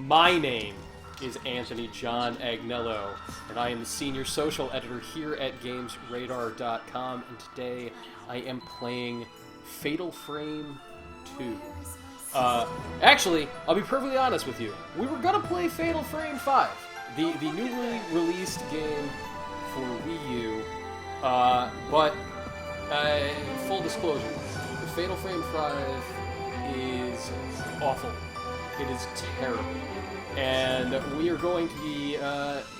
My name is Anthony John Agnello, and I am the senior social editor here at GamesRadar.com, and today I am playing Fatal Frame 2. Actually, I'll be perfectly honest with you. We were gonna play Fatal Frame 5, the newly released game for Wii U, but full disclosure, Fatal Frame 5 is awful. It is terrible. And we are going to be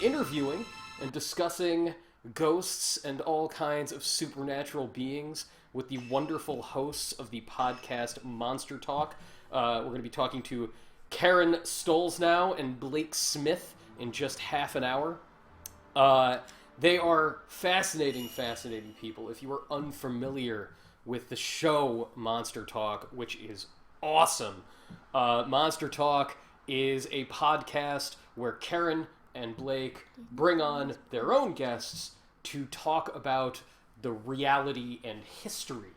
interviewing and discussing ghosts and all kinds of supernatural beings with the wonderful hosts of the podcast Monster Talk. We're going to be talking to Karen Stolznow and Blake Smith in just half an hour. They are fascinating people. If you are unfamiliar with the show Monster Talk, which is awesome, Monster Talk is a podcast where Karen and Blake bring on their own guests to talk about the reality and history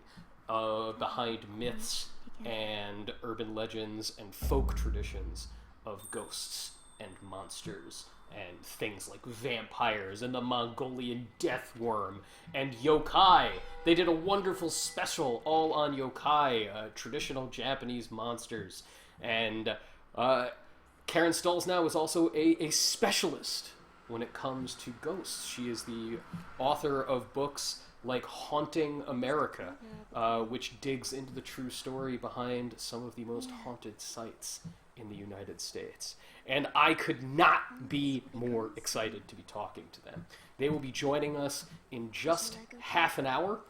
behind myths and urban legends and folk traditions of ghosts and monsters and things like vampires and the Mongolian death worm and yokai. They did a wonderful special all on yokai, traditional Japanese monsters. And Karen Stolznow is also a specialist when it comes to ghosts. She is the author of books like Haunting America, which digs into the true story behind some of the most haunted sites in the United States. And I could not be more excited to be talking to them. They will be joining us in just half an hour.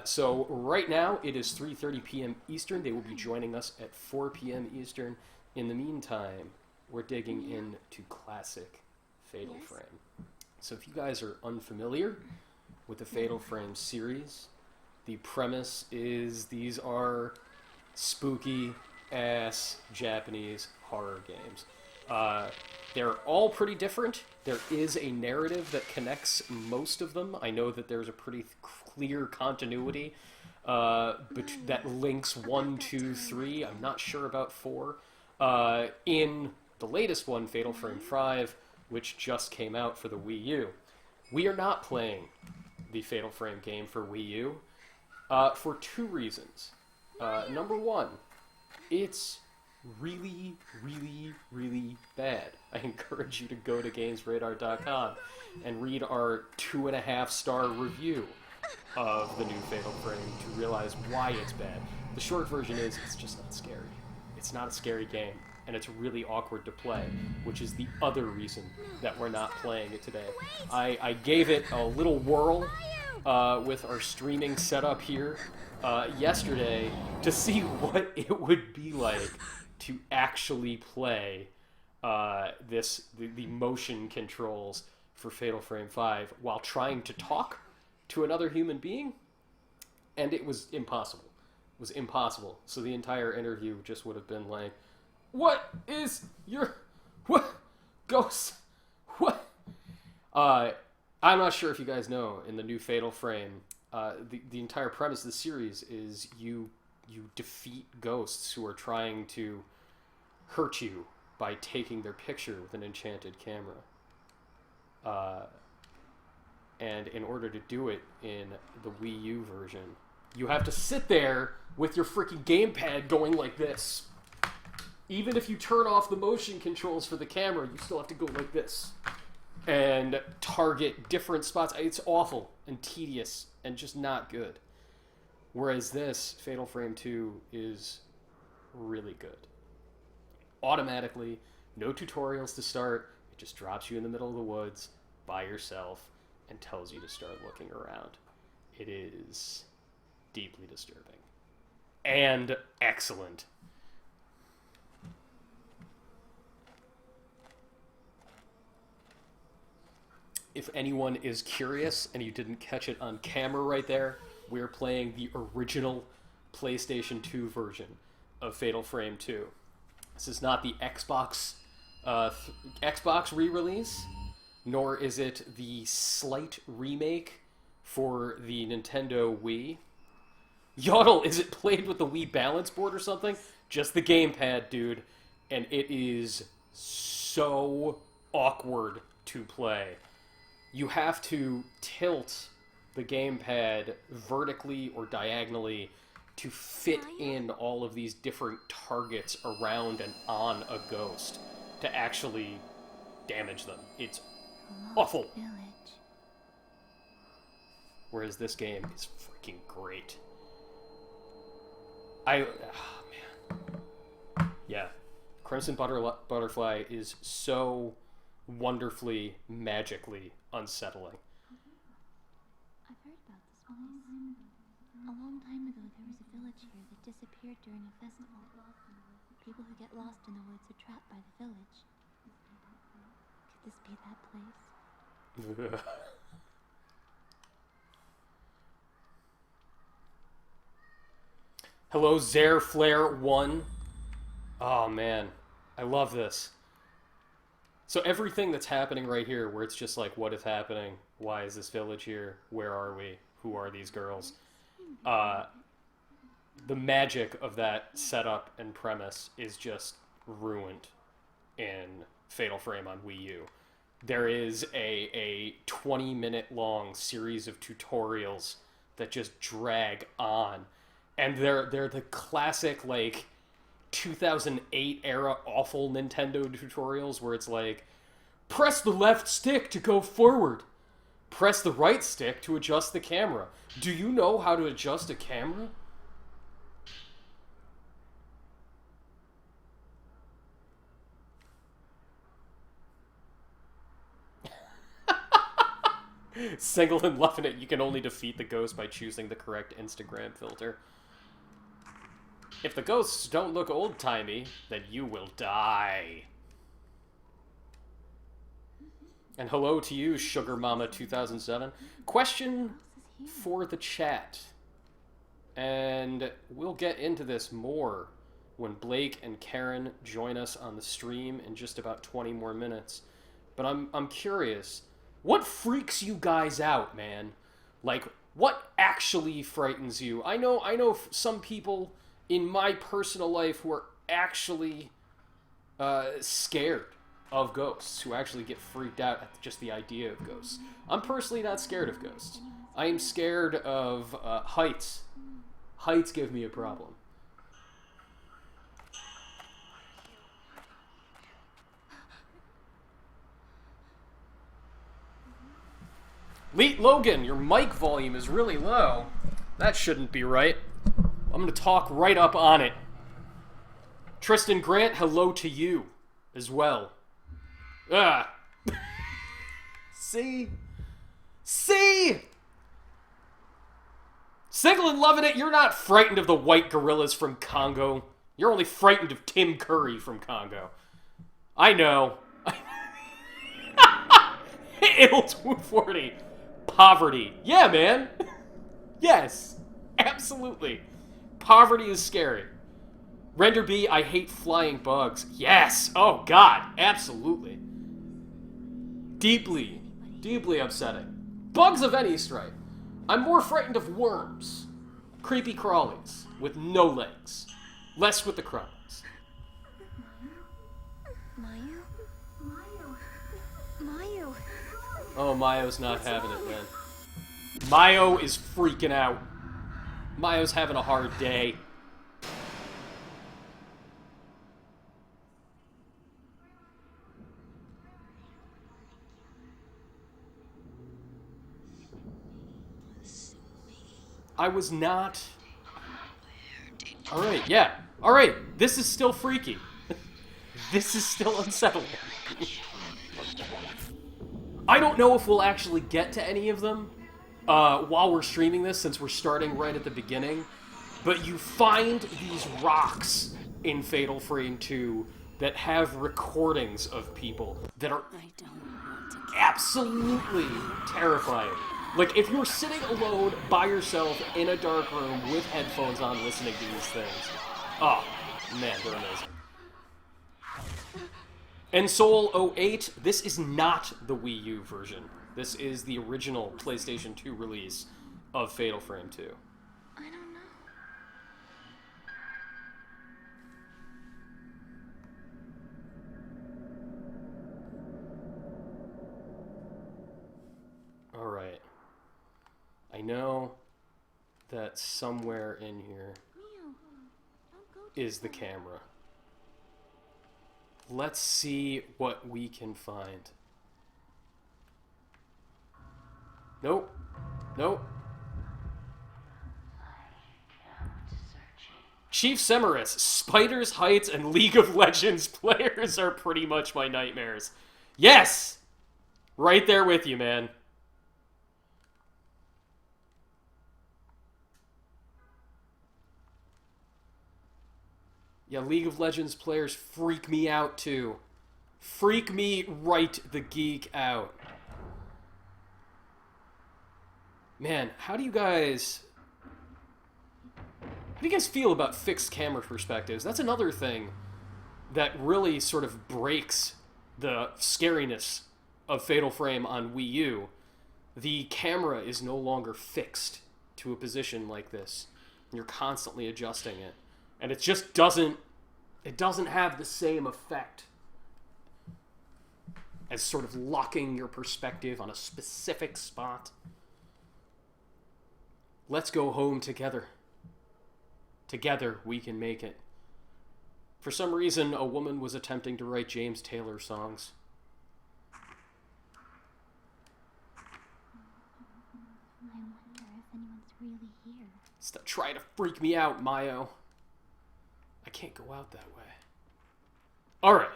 So right now it is 3:30 p.m. Eastern. They will be joining us at 4 p.m. Eastern. In the meantime, we're digging into classic Fatal Frame. So if you guys are unfamiliar with the Fatal Frame series, the premise is these are spooky-ass Japanese horror games. They're all pretty different. There is a narrative that connects most of them. I know that there's a pretty clear continuity that links 1, 2, 3. I'm not sure about 4. In the latest one, Fatal Frame 5, which just came out for the Wii U. We are not playing the Fatal Frame game for Wii U for 2 reasons. Number 1, it's really bad. I encourage you to go to GamesRadar.com and read our 2.5-star review of the new Fatal Frame to realize why it's bad. The short version is, it's just not scary. It's not a scary game, and it's really awkward to play, which is the other reason that we're not playing it today. I gave it a little whirl with our streaming setup here yesterday to see what it would be like to actually play the motion controls for Fatal Frame 5 while trying to talk to another human being, and it was impossible. It was impossible. So the entire interview just would have been like, what is your... what? Ghost? What? I'm not sure if you guys know, in the new Fatal Frame, the entire premise of the series is you defeat ghosts who are trying to hurt you by taking their picture with an enchanted camera. And in order to do it in the Wii U version, you have to sit there with your freaking gamepad going like this. Even if you turn off the motion controls for the camera, you still have to go like this and target different spots. It's awful and tedious and just not good. Whereas this, Fatal Frame 2, is really good. Automatically, no tutorials to start. It just drops you in the middle of the woods by yourself and tells you to start looking around. It is deeply disturbing and excellent. If anyone is curious and you didn't catch it on camera right there, we're playing the original PlayStation 2 version of Fatal Frame 2. This is not the Xbox re-release, nor is it the slight remake for the Nintendo Wii. Yodel, is it played with the Wii balance board or something? Just the gamepad, dude. And it is so awkward to play. You have to tilt the gamepad vertically or diagonally to fit in all of these different targets around and on a ghost to actually damage them. It's awful. Whereas this game is freaking great. Oh man. Yeah. Crimson Butterfly is so wonderfully, magically unsettling. I've heard about this place. A long time ago, there was a village here that disappeared during a festival. People who get lost in the woods are trapped by the village. Could this be that place? Hello, Zairflare1. Oh man, I love this. So everything that's happening right here, where it's just like, what is happening? Why is this village here? Where are we? Who are these girls? The magic of that setup and premise is just ruined in Fatal Frame on Wii U. There is a 20-minute long series of tutorials that just drag on. And they're the classic, like, 2008 era awful Nintendo tutorials where it's like, press the left stick to go forward. Press the right stick to adjust the camera. Do you know how to adjust a camera? Single and loving it, you can only defeat the ghost by choosing the correct Instagram filter. If the ghosts don't look old-timey, then you will die. And hello to you, Sugar Mama 2007. Question for the chat. And we'll get into this more when Blake and Karen join us on the stream in just about 20 more minutes. But I'm curious, what freaks you guys out, man? Like, what actually frightens you? I know some people in my personal life who are actually scared of ghosts, who actually get freaked out at just the idea of ghosts. I'm personally not scared of ghosts. I am scared of heights. Heights give me a problem. Leet Logan, your mic volume is really low. That shouldn't be right. I'm going to talk right up on it. Tristan Grant, hello to you as well. Ah. See? Single and loving it, you're not frightened of the white gorillas from Congo. You're only frightened of Tim Curry from Congo. I know. Ill 240. Poverty. Yeah, man. Yes. Absolutely. Poverty is scary. Render B, I hate flying bugs. Yes. Oh, God. Absolutely. Deeply, deeply upsetting. Bugs of any stripe. I'm more frightened of worms. Creepy crawlies with no legs. Less with the crumbs. Mayu? Oh, Mayo's not having it, man. Mayo is freaking out. Mayo's having a hard day. I was not... Alright, yeah. Alright, this is still freaky. This is still unsettling. I don't know if we'll actually get to any of them while we're streaming this, since we're starting right at the beginning. But you find these rocks in Fatal Frame 2 that have recordings of people that are absolutely terrifying. Like, if you're sitting alone by yourself in a dark room with headphones on listening to these things, oh, man, they're amazing. And Soul 08, this is not the Wii U version. This is the original PlayStation 2 release of Fatal Frame 2. I don't know. I know that somewhere in here Mio, don't go is the camera. Let's see what we can find. Nope. Nope. Chief Semerus, Spiders Heights and League of Legends players are pretty much my nightmares. Yes! Right there with you, man. Yeah, League of Legends players freak me out too. Freak me right the geek out. Man, how do you guys feel about fixed camera perspectives? That's another thing that really sort of breaks the scariness of Fatal Frame on Wii U. The camera is no longer fixed to a position like this. You're constantly adjusting it. And it just doesn't have the same effect as sort of locking your perspective on a specific spot. Let's go home together. Together we can make it. For some reason, a woman was attempting to write James Taylor songs. I wonder if anyone's really here. Stop trying to freak me out, Mayo. I can't go out that way. Alright.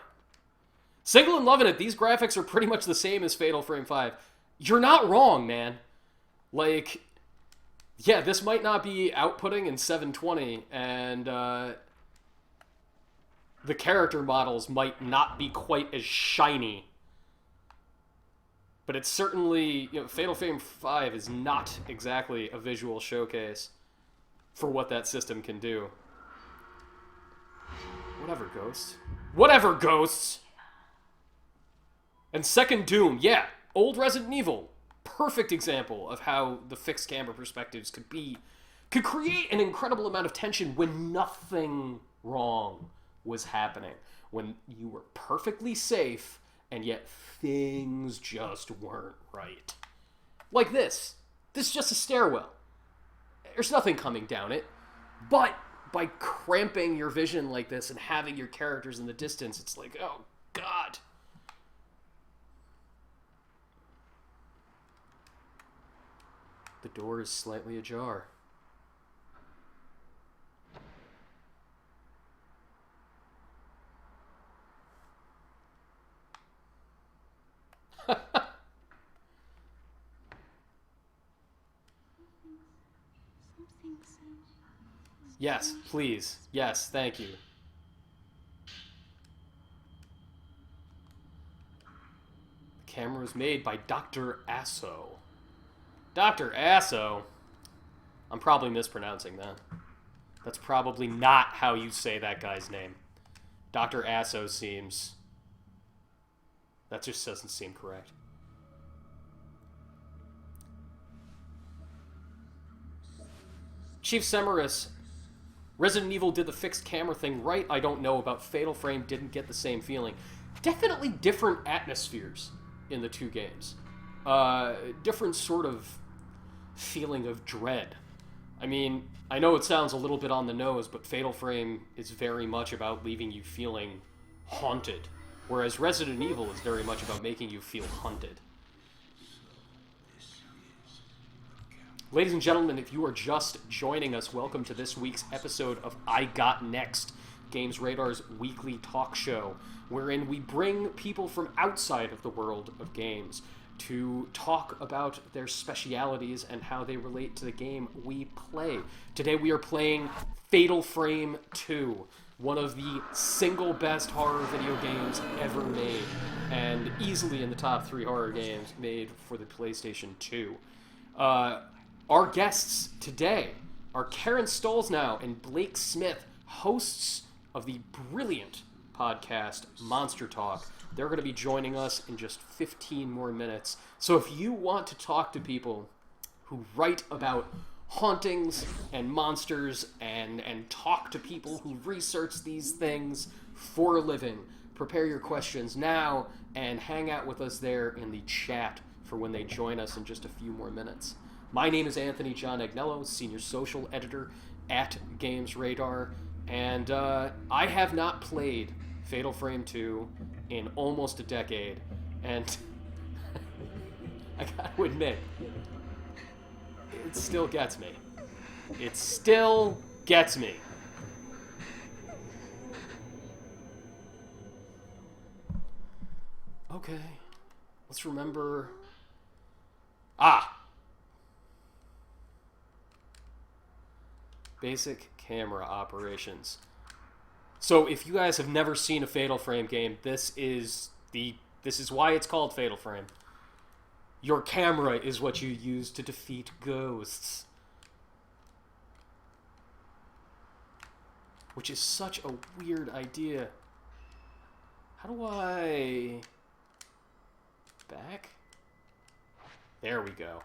Single and loving it. These graphics are pretty much the same as Fatal Frame 5. You're not wrong, man. Like, yeah, this might not be outputting in 720, and the character models might not be quite as shiny. But it's certainly, Fatal Frame 5 is not exactly a visual showcase for what that system can do. Whatever, Ghosts. Whatever, Ghosts! And second Doom, yeah, old Resident Evil. Perfect example of how the fixed camera perspectives could create an incredible amount of tension when nothing wrong was happening. When you were perfectly safe, and yet things just weren't right. Like this. This is just a stairwell. There's nothing coming down it. But by cramping your vision like this and having your characters in the distance, it's like, oh, God. The door is slightly ajar. Yes, please. Yes, thank you. The camera was made by Dr. Asso. Dr. Asso? I'm probably mispronouncing that. That's probably not how you say that guy's name. Dr. Asso seems... That just doesn't seem correct. Chief Semerus, Resident Evil did the fixed camera thing right. I don't know about Fatal Frame, didn't get the same feeling. Definitely different atmospheres in the two games. Different sort of feeling of dread. I mean, I know it sounds a little bit on the nose, but Fatal Frame is very much about leaving you feeling haunted, whereas Resident Evil is very much about making you feel hunted. Ladies and gentlemen, if you are just joining us, welcome to this week's episode of I Got Next, Games Radar's weekly talk show, wherein we bring people from outside of the world of games to talk about their specialities and how they relate to the game we play. Today we are playing Fatal Frame 2, one of the single best horror video games ever made, and easily in the top 3 horror games made for the PlayStation 2. Our guests today are Karen Stolznow and Blake Smith, hosts of the brilliant podcast Monster Talk. They're going to be joining us in just 15 more minutes. So if you want to talk to people who write about hauntings and monsters and talk to people who research these things for a living, prepare your questions now and hang out with us there in the chat for when they join us in just a few more minutes. My name is Anthony John Agnello, Senior Social Editor at Games Radar, and I have not played Fatal Frame 2 in almost a decade, and I gotta admit, it still gets me. It still gets me. Okay, let's remember... Basic camera operations. So if you guys have never seen a Fatal Frame game, this is why it's called Fatal Frame. Your camera is what you use to defeat ghosts. Which is such a weird idea. How do I... back? There we go.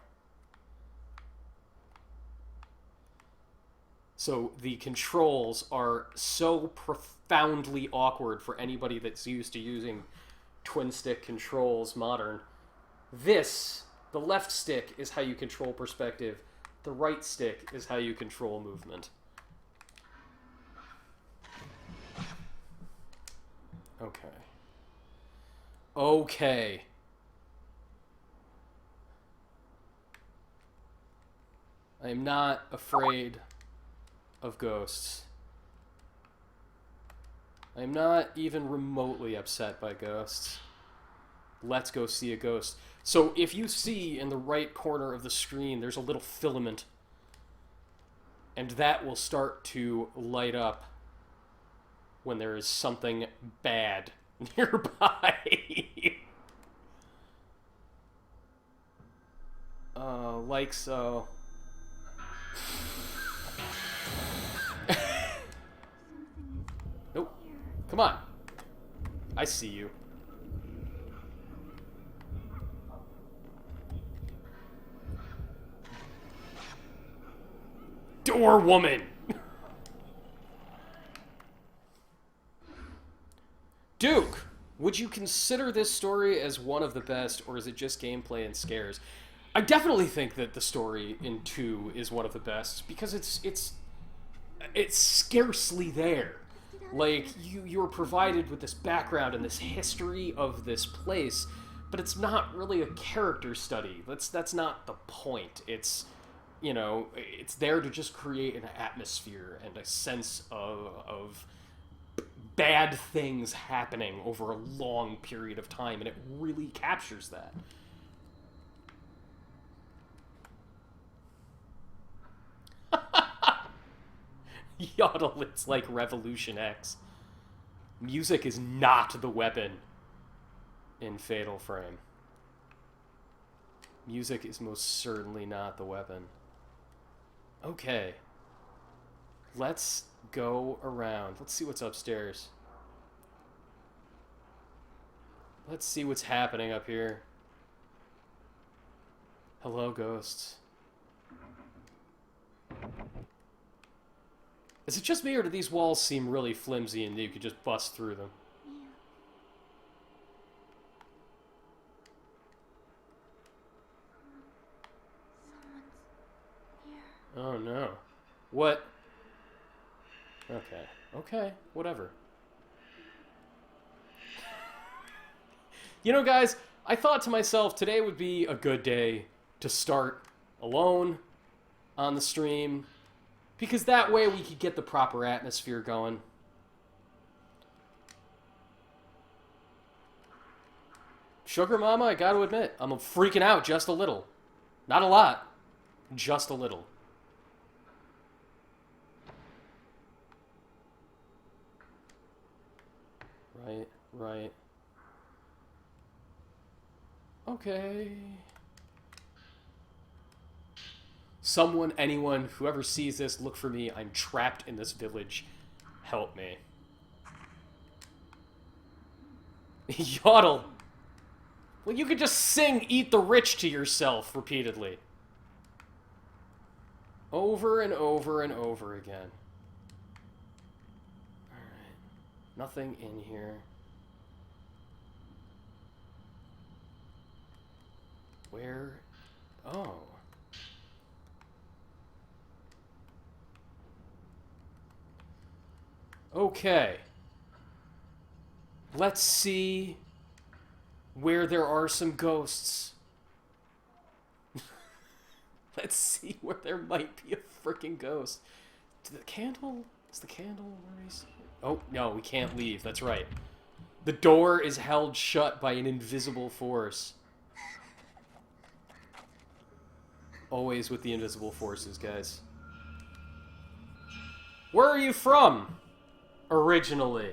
So the controls are so profoundly awkward for anybody that's used to using twin-stick controls modern. This, the left stick, is how you control perspective. The right stick is how you control movement. Okay. Okay. I am not afraid of ghosts. I am not even remotely upset by ghosts. Let's go see a ghost. So if you see in the right corner of the screen, there's a little filament, and that will start to light up when there is something bad nearby. Like so. Nope. Come on. I see you. Door woman! Duke, would you consider this story as one of the best, or is it just gameplay and scares? I definitely think that the story in 2 is one of the best, because it's scarcely there. Like, you're provided with this background and this history of this place, but it's not really a character study. That's not the point. It's, you know, it's there to just create an atmosphere and a sense of bad things happening over a long period of time, and it really captures that. Yodel, it's like Revolution X. Music is not the weapon in Fatal Frame. Music is most certainly not the weapon. Okay. Let's go around. Let's see what's upstairs. Let's see what's happening up here. Hello, ghosts. Is it just me, or do these walls seem really flimsy and you could just bust through them? Oh no. What? Okay. Okay, whatever. You know, guys, I thought to myself today would be a good day to start alone on the stream, because that way we could get the proper atmosphere going. Sugar Mama, I gotta admit, I'm freaking out just a little. Not a lot, just a little. Right, right. Okay. Someone, anyone, whoever sees this, look for me. I'm trapped in this village. Help me. Yodel! Well, you could just sing Eat the Rich to yourself repeatedly. Over and over and over again. Alright. Nothing in here. Where? Oh. Okay. Let's see where there are some ghosts. Let's see where there might be a freaking ghost. The candle? Is the candle where he's... Oh, no, we can't leave. That's right. The door is held shut by an invisible force. Always with the invisible forces, guys. Where are you from? Originally.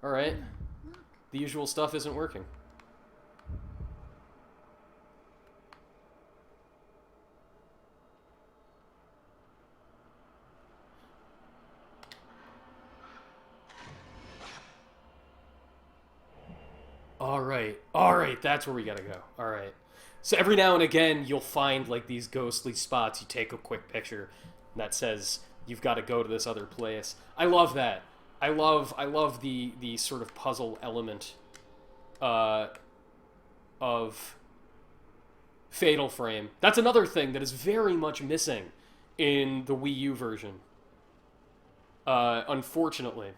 Alright. The usual stuff isn't working. Alright, that's where we gotta go. Alright. So every now and again, you'll find, like, these ghostly spots. You take a quick picture that says, you've got to go to this other place. I love that. I love the sort of puzzle element of Fatal Frame. That's another thing that is very much missing in the Wii U version. Unfortunately.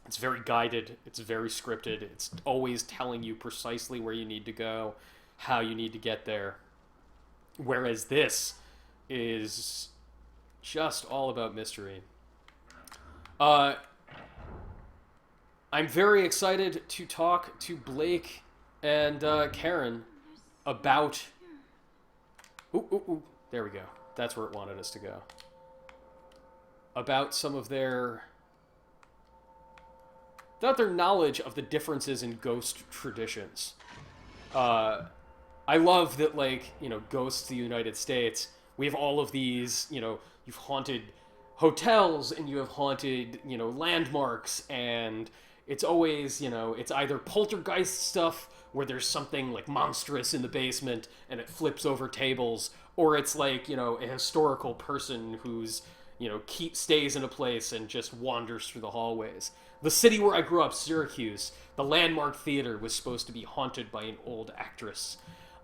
It's very guided, it's very scripted, it's always telling you precisely where you need to go, how you need to get there. Whereas this is just all about mystery. I'm very excited to talk to Blake and Karen about... Ooh, there we go. That's where it wanted us to go. About some of their... About their knowledge of the differences in ghost traditions. I love that, like, you know, Ghosts of the United States, we have all of these, you know, you've haunted hotels and you have haunted, you know, landmarks, and it's always, you know, it's either poltergeist stuff where there's something, like, monstrous in the basement and it flips over tables, or it's, like, you know, a historical person who's, you know, stays in a place and just wanders through the hallways. The city where I grew up, Syracuse, the Landmark Theater was supposed to be haunted by an old actress.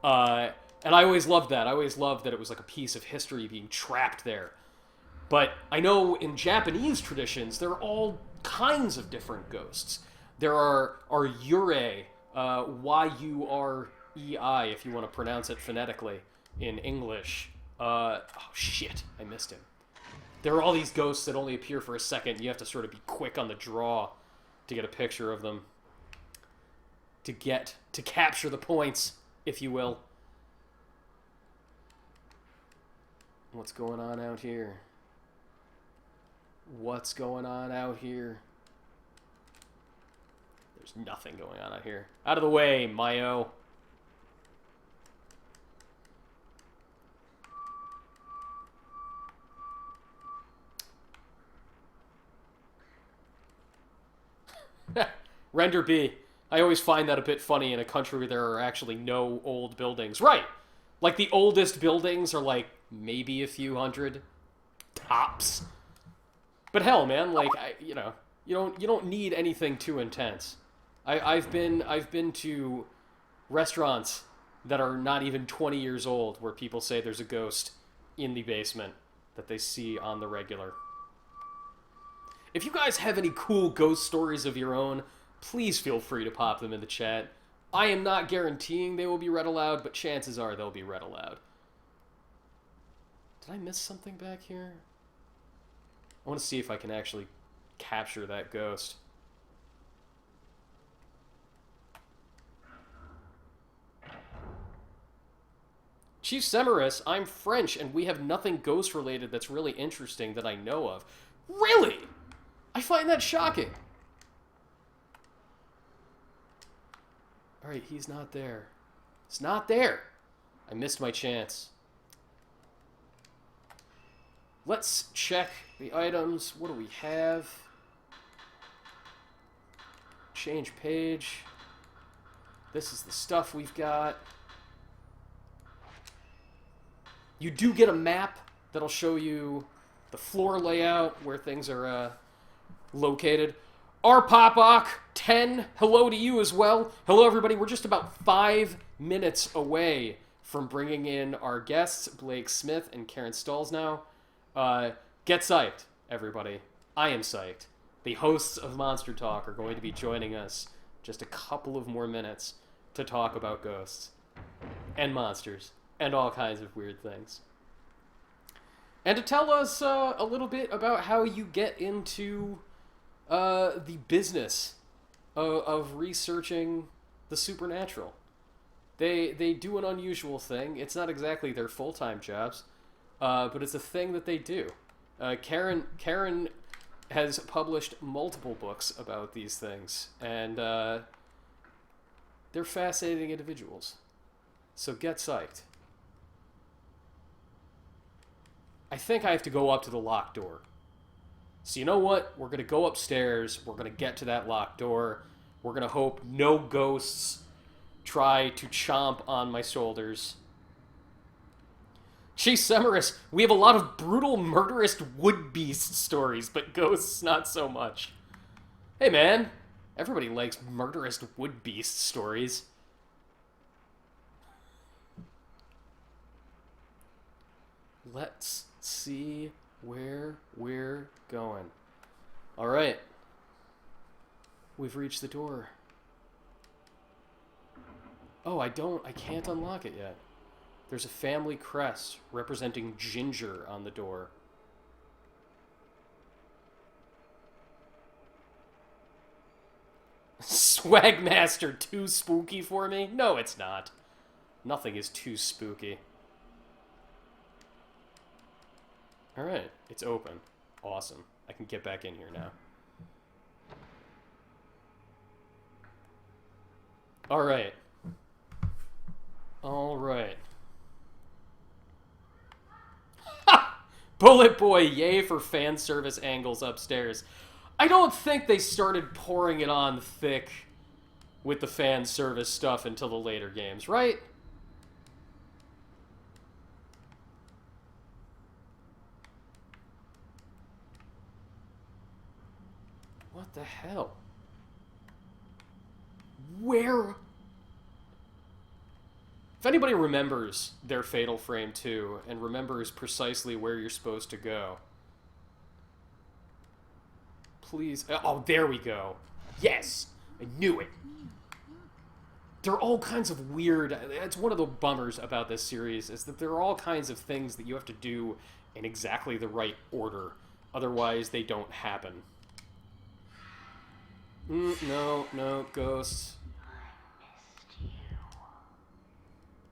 And I always loved that. I always loved that it was like a piece of history being trapped there. But I know in Japanese traditions, there are all kinds of different ghosts. There are yurei, Y-U-R-E-I, if you want to pronounce it phonetically in English. Oh, shit, I missed him. There are all these ghosts that only appear for a second. You have to sort of be quick on the draw to get a picture of them. To capture the points, if you will. What's going on out here? What's going on out here? There's nothing going on out here. Out of the way, Mayo. Render B. I always find that a bit funny in a country where there are actually no old buildings. Right! Like, the oldest buildings are, like, maybe a few hundred. Tops. But hell, man, like, you know, you don't need anything too intense. I've been to restaurants that are not even 20 years old where people say there's a ghost in the basement that they see on the regular. If you guys have any cool ghost stories of your own, please feel free to pop them in the chat. I am not guaranteeing they will be read aloud, but chances are they'll be read aloud. Did I miss something back here? I want to see if I can actually capture that ghost. Chief Semerus, I'm French, and we have nothing ghost-related that's really interesting that I know of. Really? I find that shocking. Alright, he's not there. He's not there. I missed my chance. Let's check the items. What do we have? Change page. This is the stuff we've got. You do get a map that'll show you the floor layout, where things are located. Arpopok 10, hello to you as well. Hello, everybody. We're just about 5 minutes away from bringing in our guests, Blake Smith and Karen Stalls now. Get psyched, everybody. I am psyched. The hosts of Monster Talk are going to be joining us just a couple of more minutes to talk about ghosts and monsters and all kinds of weird things. And to tell us a little bit about how you get into the business of researching the supernatural. They do an unusual thing. It's not exactly their full-time jobs, but it's a thing that they do. Karen has published multiple books about these things, and they're fascinating individuals. So get psyched. I think I have to go up to the locked door. So you know what? We're going to go upstairs. We're going to get to that locked door. We're going to hope no ghosts try to chomp on my shoulders. Gee, Semerus, we have a lot of brutal, murderous wood beast stories, but ghosts not so much. Hey man, everybody likes murderous wood beast stories. Let's see where we're going. Alright. We've reached the door. Oh, I can't unlock it yet. There's a family crest representing ginger on the door. Swagmaster, too spooky for me? No, it's not. Nothing is too spooky. Alright, it's open. Awesome. I can get back in here now. Alright. Alright. Ha! Bullet Boy, yay for fan service angles upstairs. I don't think they started pouring it on thick with the fan service stuff until the later games, right? What the hell? Where? If anybody remembers their Fatal Frame 2 and remembers precisely where you're supposed to go, please... Oh, there we go. Yes! I knew it. There are all kinds of weird... It's one of the bummers about this series, is that there are all kinds of things that you have to do in exactly the right order. Otherwise, they don't happen. No, ghosts.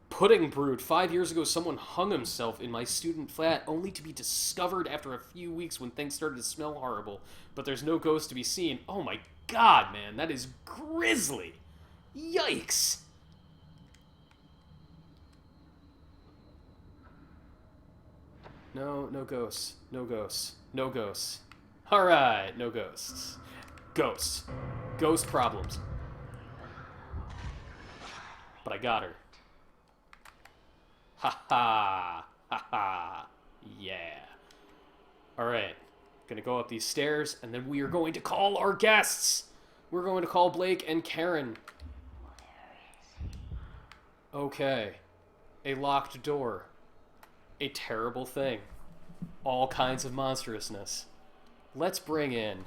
Pudding Brute. 5 years ago, someone hung himself in my student flat, only to be discovered after a few weeks when things started to smell horrible. But there's no ghost to be seen. Oh my god, man, that is grisly. Yikes. No ghosts. No ghosts. No ghosts. Alright, no ghosts. Ghosts. Ghost problems. But I got her. Ha ha! Ha ha! Yeah. Alright. Gonna go up these stairs, and then we are going to call our guests! We're going to call Blake and Karen. Okay. A locked door. A terrible thing. All kinds of monstrousness. Let's bring in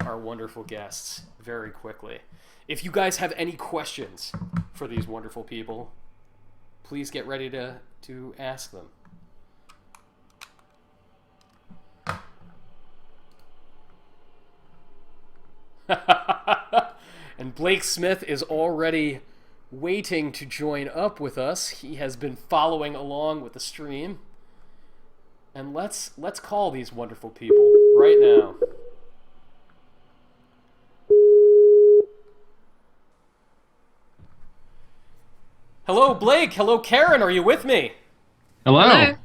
our wonderful guests very quickly. If you guys have any questions for these wonderful people, please get ready to ask them. And Blake Smith is already waiting to join up with us. He has been following along with the stream. And let's call these wonderful people right now. Hello, Blake. Hello, Karen. Are you with me? Hello.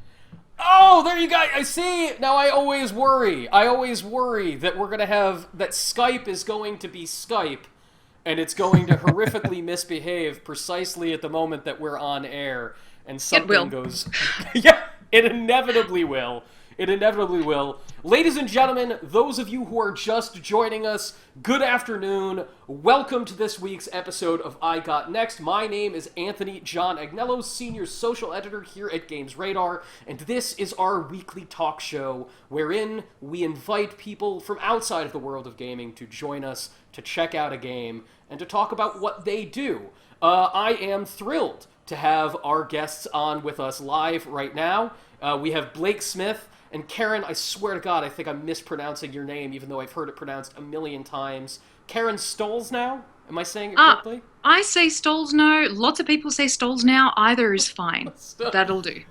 Oh, there you go. I see. Now I always worry. That we're going to have... That Skype is going to be Skype, and it's going to horrifically misbehave precisely at the moment that we're on air, and something goes... Yeah, it inevitably will. It inevitably will. Ladies and gentlemen, those of you who are just joining us, good afternoon. Welcome to this week's episode of I Got Next. My name is Anthony John Agnello, Senior Social Editor here at Games Radar, and this is our weekly talk show wherein we invite people from outside of the world of gaming to join us to check out a game and to talk about what they do. I am thrilled to have our guests on with us live right now. We have Blake Smith and Karen. I swear to God, I think I'm mispronouncing your name, even though I've heard it pronounced a million times. Karen Stolznow? Am I saying it correctly? I say Stolznow. Lots of people say Stolznow. Either is fine. That'll do.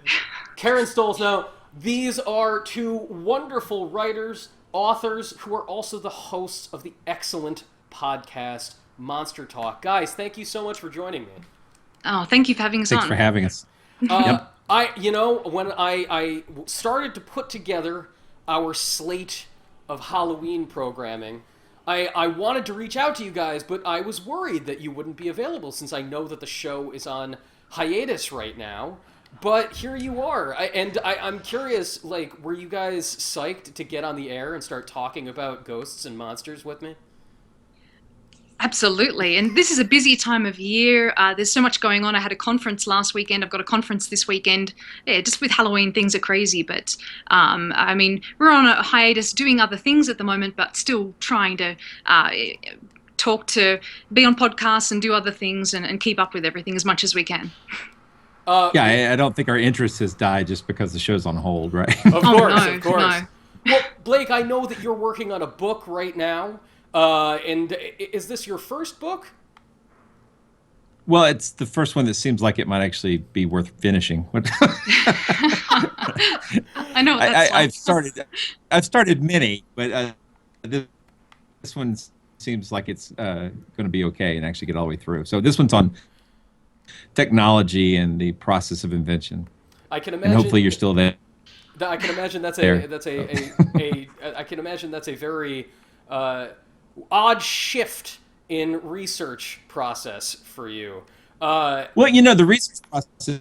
Karen Stolznow. These are two wonderful writers, authors, who are also the hosts of the excellent podcast Monster Talk. Guys, thank you so much for joining me. Oh, thank you for having us on. Thanks for having us. Yep. When I started to put together our slate of Halloween programming, I wanted to reach out to you guys, but I was worried that you wouldn't be available since I know that the show is on hiatus right now. But here you are, I'm curious, like, were you guys psyched to get on the air and start talking about ghosts and monsters with me? Absolutely, and this is a busy time of year. There's so much going on. I had a conference last weekend. I've got a conference this weekend. Yeah, just with Halloween, things are crazy. But I mean, we're on a hiatus, doing other things at the moment, but still trying to be on podcasts and do other things and keep up with everything as much as we can. I don't think our interest has died just because the show's on hold, right? Of course. No. Well, Blake, I know that you're working on a book right now. And is this your first book? Well, it's the first one that seems like it might actually be worth finishing. I know. I've started many, but this one seems like it's going to be okay and actually get all the way through. So this one's on technology and the process of invention. I can imagine. And hopefully you're still there. I can imagine that's a very odd shift in research process for you. Well, the research process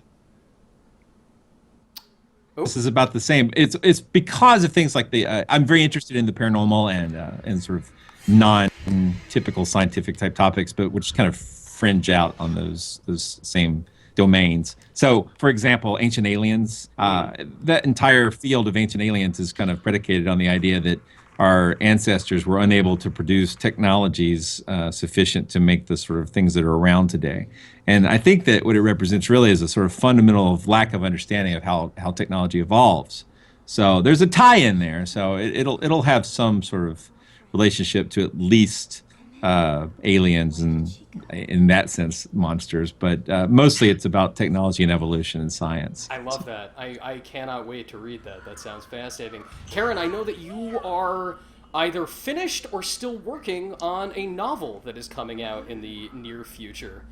is about the same. It's because of things like I'm very interested in the paranormal and sort of non-typical scientific type topics, but which kind of fringe out on those same domains. So, for example, ancient aliens, that entire field of ancient aliens is kind of predicated on the idea that our ancestors were unable to produce technologies sufficient to make the sort of things that are around today. And I think that what it represents really is a sort of fundamental lack of understanding of how technology evolves. So there's a tie-in there. So it'll have some sort of relationship to at least aliens and, in that sense, monsters. But mostly it's about technology and evolution and science. I love that. I cannot wait to read that. That sounds fascinating. Karen, I know that you are either finished or still working on a novel that is coming out in the near future.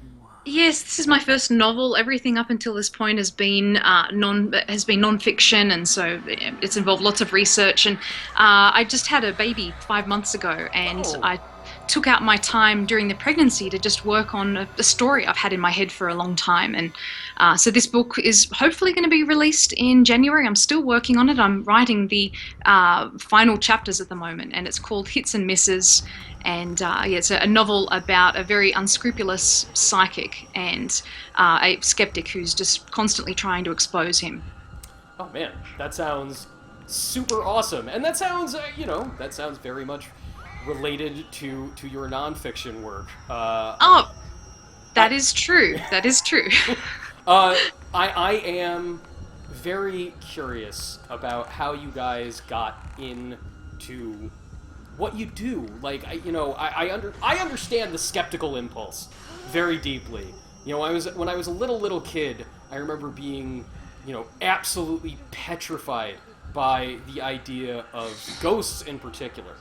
Yes, this is my first novel. Everything up until this point has been non-fiction, and so it's involved lots of research. And I just had a baby 5 months ago, and I took out my time during the pregnancy to just work on a story I've had in my head for a long time. And so this book is hopefully going to be released in January. I'm still working on it. I'm writing the final chapters at the moment, and it's called Hits and Misses. And it's a novel about a very unscrupulous psychic and a skeptic who's just constantly trying to expose him. Oh man, that sounds super awesome. And that sounds, that sounds very much related to your nonfiction work. That is true. That is true. I am very curious about how you guys got into what you do. Like, I understand the skeptical impulse very deeply. When I was a little kid, I remember being, absolutely petrified by the idea of ghosts in particular.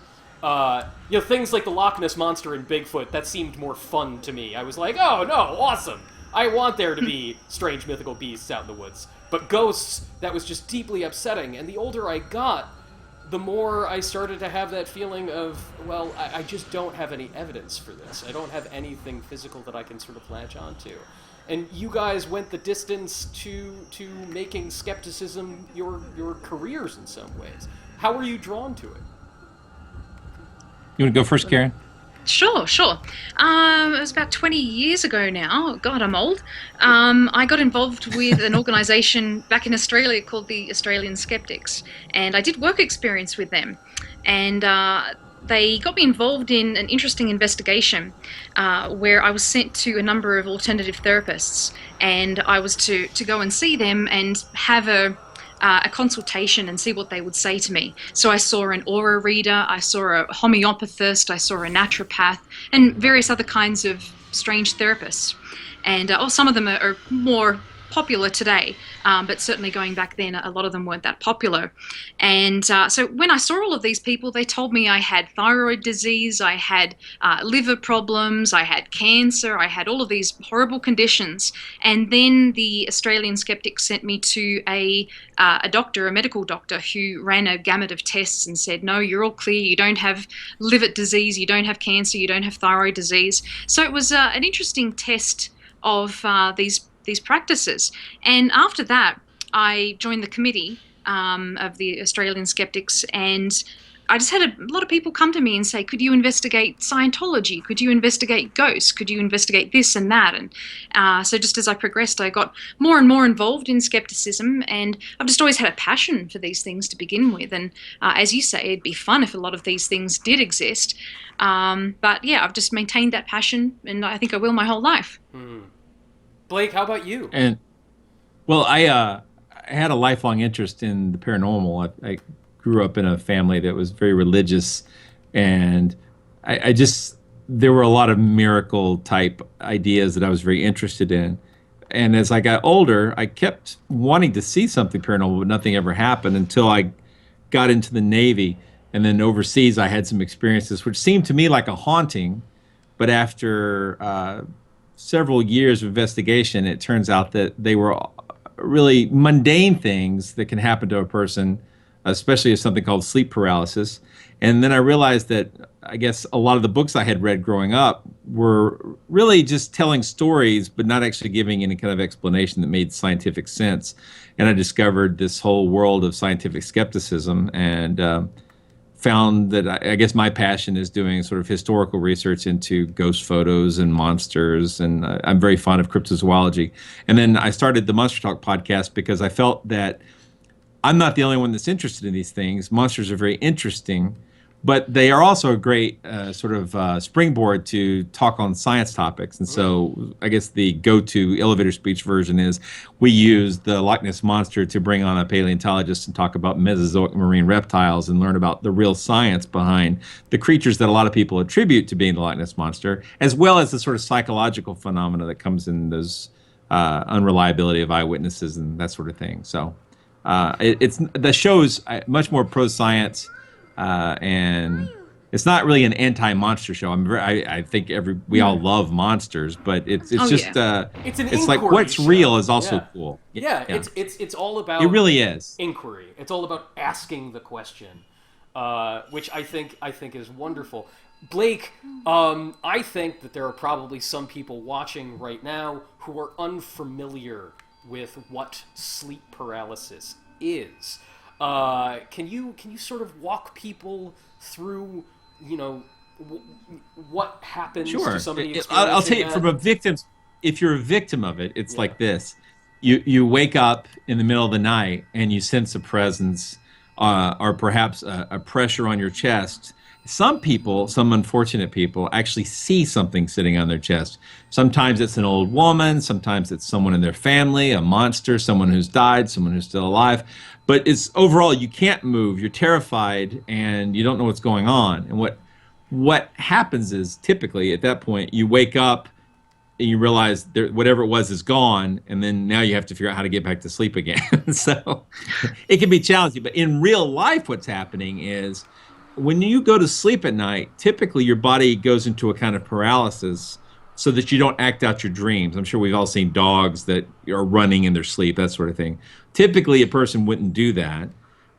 Things like the Loch Ness Monster and Bigfoot, that seemed more fun to me. I was like, oh no, awesome! I want there to be strange mythical beasts out in the woods. But ghosts, that was just deeply upsetting. And the older I got, the more I started to have that feeling of, well, I just don't have any evidence for this. I don't have anything physical that I can sort of latch onto. And you guys went the distance to making skepticism your careers in some ways. How were you drawn to it? You want to go first, Karen? Sure, sure. It was about 20 years ago now. God, I'm old. I got involved with an organisation back in Australia called the Australian Skeptics, and I did work experience with them. And they got me involved in an interesting investigation where I was sent to a number of alternative therapists, and I was to go and see them and have a consultation and see what they would say to me. So I saw an aura reader, I saw a homeopathist, I saw a naturopath, and various other kinds of strange therapists. And some of them are more popular today, but certainly going back then, a lot of them weren't that popular. And so when I saw all of these people, they told me I had thyroid disease, I had liver problems, I had cancer, I had all of these horrible conditions. And then the Australian Skeptics sent me to a doctor, a medical doctor, who ran a gamut of tests and said, no, you're all clear, you don't have liver disease, you don't have cancer, you don't have thyroid disease. So it was an interesting test of these practices. And after that, I joined the committee of the Australian Skeptics, and I just had a lot of people come to me and say, could you investigate Scientology? Could you investigate ghosts? Could you investigate this and that? And so just as I progressed, I got more and more involved in skepticism, and I've just always had a passion for these things to begin with. And as you say, it'd be fun if a lot of these things did exist. But yeah, I've just maintained that passion, and I think I will my whole life. Blake, how about you? And well, I had a lifelong interest in the paranormal. I grew up in a family that was very religious, and I just, there were a lot of miracle type ideas that I was very interested in. And as I got older, I kept wanting to see something paranormal, but nothing ever happened until I got into the Navy. And then overseas, I had some experiences which seemed to me like a haunting, but after several years of investigation, it turns out that they were really mundane things that can happen to a person, especially as something called sleep paralysis. And then I realized that I guess a lot of the books I had read growing up were really just telling stories, but not actually giving any kind of explanation that made scientific sense. And I discovered this whole world of scientific skepticism, and found that I guess my passion is doing sort of historical research into ghost photos and monsters, and I'm very fond of cryptozoology. And then I started the Monster Talk podcast because I felt that I'm not the only one that's interested in these things. Monsters are very interesting, but they are also a great sort of springboard to talk on science topics. And so I guess the go-to elevator speech version is we use the Loch Ness Monster to bring on a paleontologist and talk about Mesozoic marine reptiles and learn about the real science behind the creatures that a lot of people attribute to being the Loch Ness Monster, as well as the sort of psychological phenomena that comes in those unreliability of eyewitnesses and that sort of thing. So it's the show's much more pro-science. And it's not really an anti-monster show. I think we all love monsters, but it's just it's like what's show. Real is also cool. Yeah. It's all about, it really is inquiry. It's all about asking the question, which I think is wonderful. Blake, I think that there are probably some people watching right now who are unfamiliar with what sleep paralysis is. Can you sort of walk people through, what happens to somebody experiencing I'll tell you, that? from a victim's, if you're a victim of it, it's like this. You wake up in the middle of the night and you sense a presence, or perhaps a pressure on your chest. Some people, some unfortunate people, actually see something sitting on their chest. Sometimes it's an old woman, sometimes it's someone in their family, a monster, someone who's died, someone who's still alive. But it's overall, you can't move, you're terrified, and you don't know what's going on. And what happens is, typically, at that point, you wake up and you realize whatever it was is gone, and then now you have to figure out how to get back to sleep again. So it can be challenging. But in real life, what's happening is, when you go to sleep at night, typically your body goes into a kind of paralysis so that you don't act out your dreams. I'm sure we've all seen dogs that are running in their sleep, that sort of thing. Typically, a person wouldn't do that.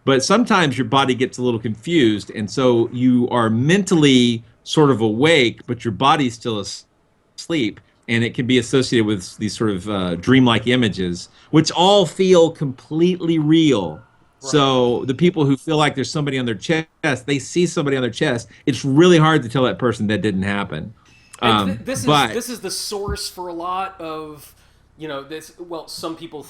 But sometimes your body gets a little confused, and so you are mentally sort of awake, but your body's still asleep, and it can be associated with these sort of dreamlike images, which all feel completely real. So the people who feel like there's somebody on their chest, they see somebody on their chest. It's really hard to tell that person that didn't happen. This is the source for a lot of, this. Well, some people,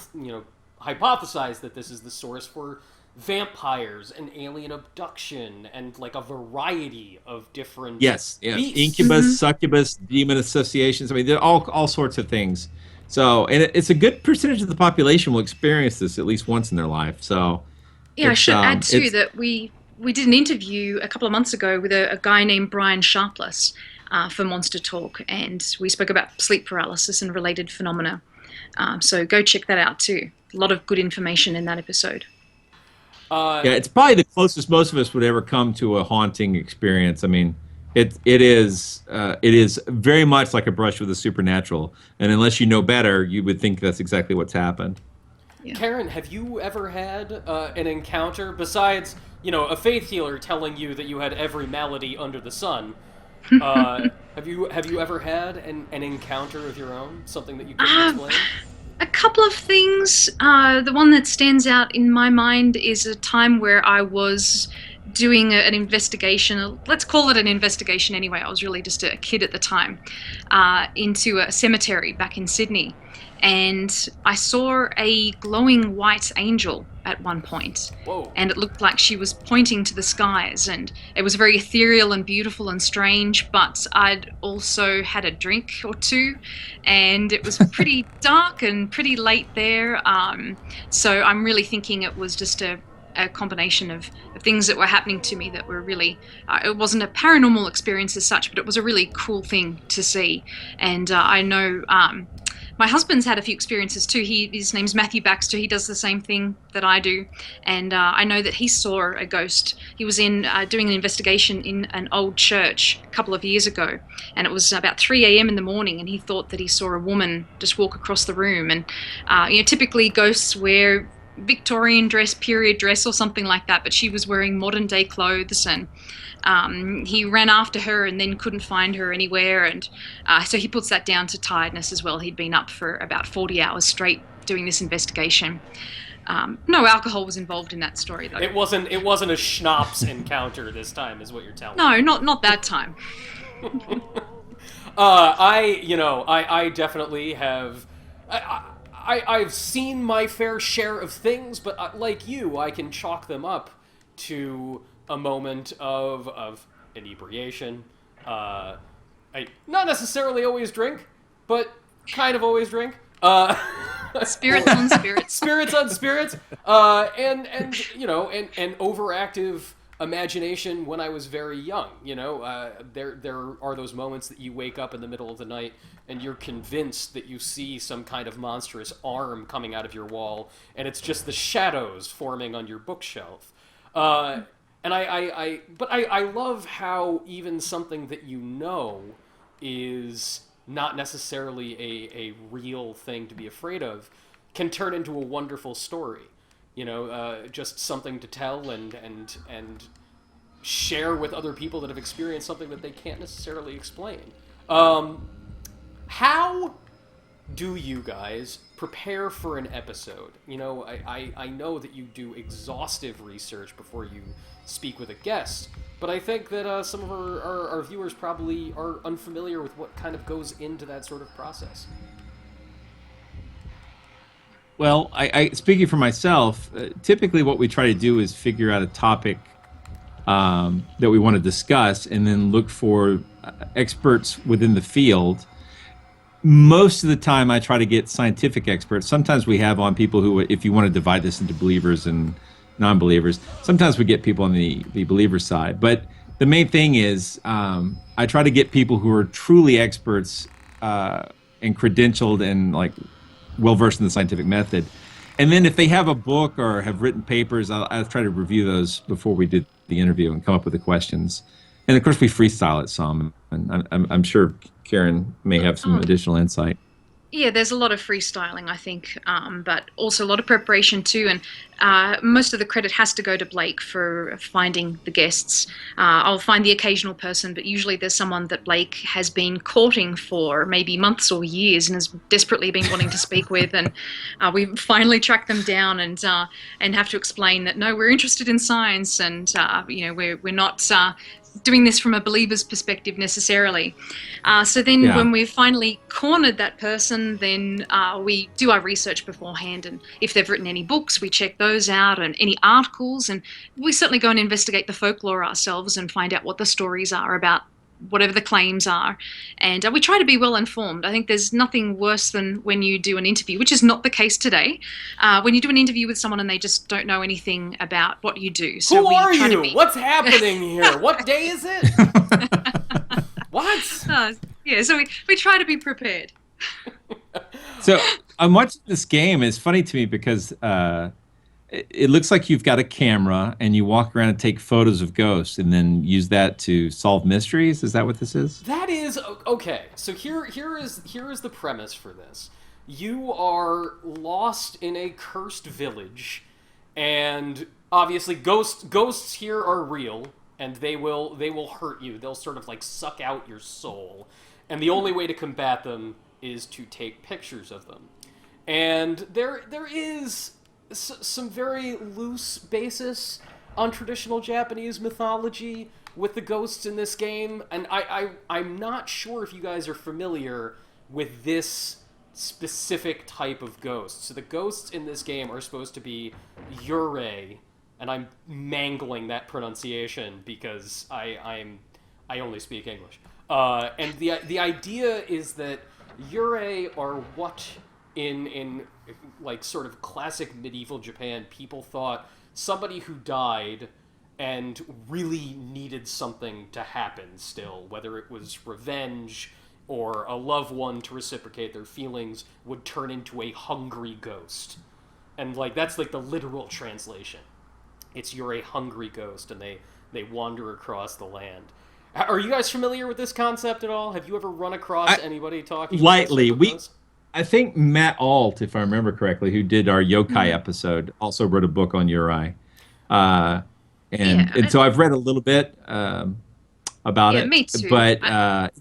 hypothesize that this is the source for vampires and alien abduction and like a variety of different yes, beasts. incubus, succubus, demon associations. I mean, they're all sorts of things. So, and it's a good percentage of the population will experience this at least once in their life. So, yeah, I should add too that we did an interview a couple of months ago with a guy named Brian Sharpless for Monster Talk, and we spoke about sleep paralysis and related phenomena. So go check that out too. A lot of good information in that episode. Yeah, it's probably the closest most of us would ever come to a haunting experience. I mean, it is very much like a brush with the supernatural, and unless you know better, you would think that's exactly what's happened. Yeah. Karen, have you ever had an encounter besides, a faith healer telling you that you had every malady under the sun? Have you ever had an encounter of your own, something that you couldn't explain? A couple of things. The one that stands out in my mind is a time where I was doing an investigation, let's call it an investigation anyway, I was really just a kid at the time, into a cemetery back in Sydney. And I saw a glowing white angel at one point. Whoa. And it looked like she was pointing to the skies, and it was very ethereal and beautiful and strange, but I'd also had a drink or two, and it was pretty dark and pretty late there. So I'm really thinking it was just a combination of things that were happening to me that were really, it wasn't a paranormal experience as such, but it was a really cool thing to see. And I know my husband's had a few experiences too. His name's Matthew Baxter. He does the same thing that I do. And I know that he saw a ghost. He was in doing an investigation in an old church a couple of years ago. And it was about 3 a.m. in the morning, and he thought that he saw a woman just walk across the room. And typically ghosts wear Victorian dress, period dress or something like that, but she was wearing modern day clothes, and he ran after her and then couldn't find her anywhere, and so he puts that down to tiredness as well. He'd been up for about 40 hours straight doing this investigation. No alcohol was involved in that story though. It wasn't a schnapps encounter this time, is what you're telling me. No, not that time. I definitely have. I've seen my fair share of things, but like you, I can chalk them up to a moment of inebriation. I not necessarily always drink, but kind of always drink. Spirits on spirits. Spirits on spirits. And overactive imagination when I was very young. There are those moments that you wake up in the middle of the night and you're convinced that you see some kind of monstrous arm coming out of your wall, and it's just the shadows forming on your bookshelf. And I love how even something that is not necessarily a real thing to be afraid of can turn into a wonderful story. Just something to tell and share with other people that have experienced something that they can't necessarily explain. How do you guys prepare for an episode? I know that you do exhaustive research before you speak with a guest, but I think that some of our viewers probably are unfamiliar with what kind of goes into that sort of process. Well, I speaking for myself, typically what we try to do is figure out a topic that we want to discuss and then look for experts within the field. Most of the time I try to get scientific experts. Sometimes we have on people who, if you want to divide this into believers and non-believers, sometimes we get people on the believer side. But the main thing is I try to get people who are truly experts and credentialed and like well-versed in the scientific method. And then if they have a book or have written papers, I'll try to review those before we did the interview and come up with the questions. And of course we freestyle it some, and I'm sure Karen may have some additional insight. Yeah, there's a lot of freestyling, I think, but also a lot of preparation too. And most of the credit has to go to Blake for finding the guests. I'll find the occasional person, but usually there's someone that Blake has been courting for maybe months or years and has desperately been wanting to speak with. And we finally track them down and have to explain that no, we're interested in science, and we're not doing this from a believer's perspective necessarily. So then Yeah. when we've finally cornered that person, then we do our research beforehand. And if they've written any books, we check those out, and any articles. And we certainly go and investigate the folklore ourselves and find out what the stories are about whatever the claims are. And we try to be well informed. I think there's nothing worse than when you do an interview, which is not the case today, when you do an interview with someone and they just don't know anything about what you do. So Who are you? What's happening here? What day is it? What? So we try to be prepared. So I'm watching this game. It's funny to me because it looks like you've got a camera and you walk around and take photos of ghosts and then use that to solve mysteries. Is that what this is? That is okay. So here is the premise for this. You are lost in a cursed village, and obviously ghosts here are real, and they will hurt you. They'll sort of like suck out your soul, and the only way to combat them is to take pictures of them. And there is some very loose basis on traditional Japanese mythology with the ghosts in this game, and I'm not sure if you guys are familiar with this specific type of ghost. So the ghosts in this game are supposed to be yurei, and I'm mangling that pronunciation because I only speak English. And the idea is that yurei are what in like sort of classic medieval Japan people thought somebody who died and really needed something to happen still, whether it was revenge or a loved one to reciprocate their feelings, would turn into a hungry ghost. And like that's like the literal translation. It's you're a hungry ghost, and they wander across the land. Are you guys familiar with this concept at all? Have you ever run across anybody talking lightly? Ghosts? I think Matt Alt, if I remember correctly, who did our yokai episode, also wrote a book on yurei. And so I've read a little bit about it. Me too. But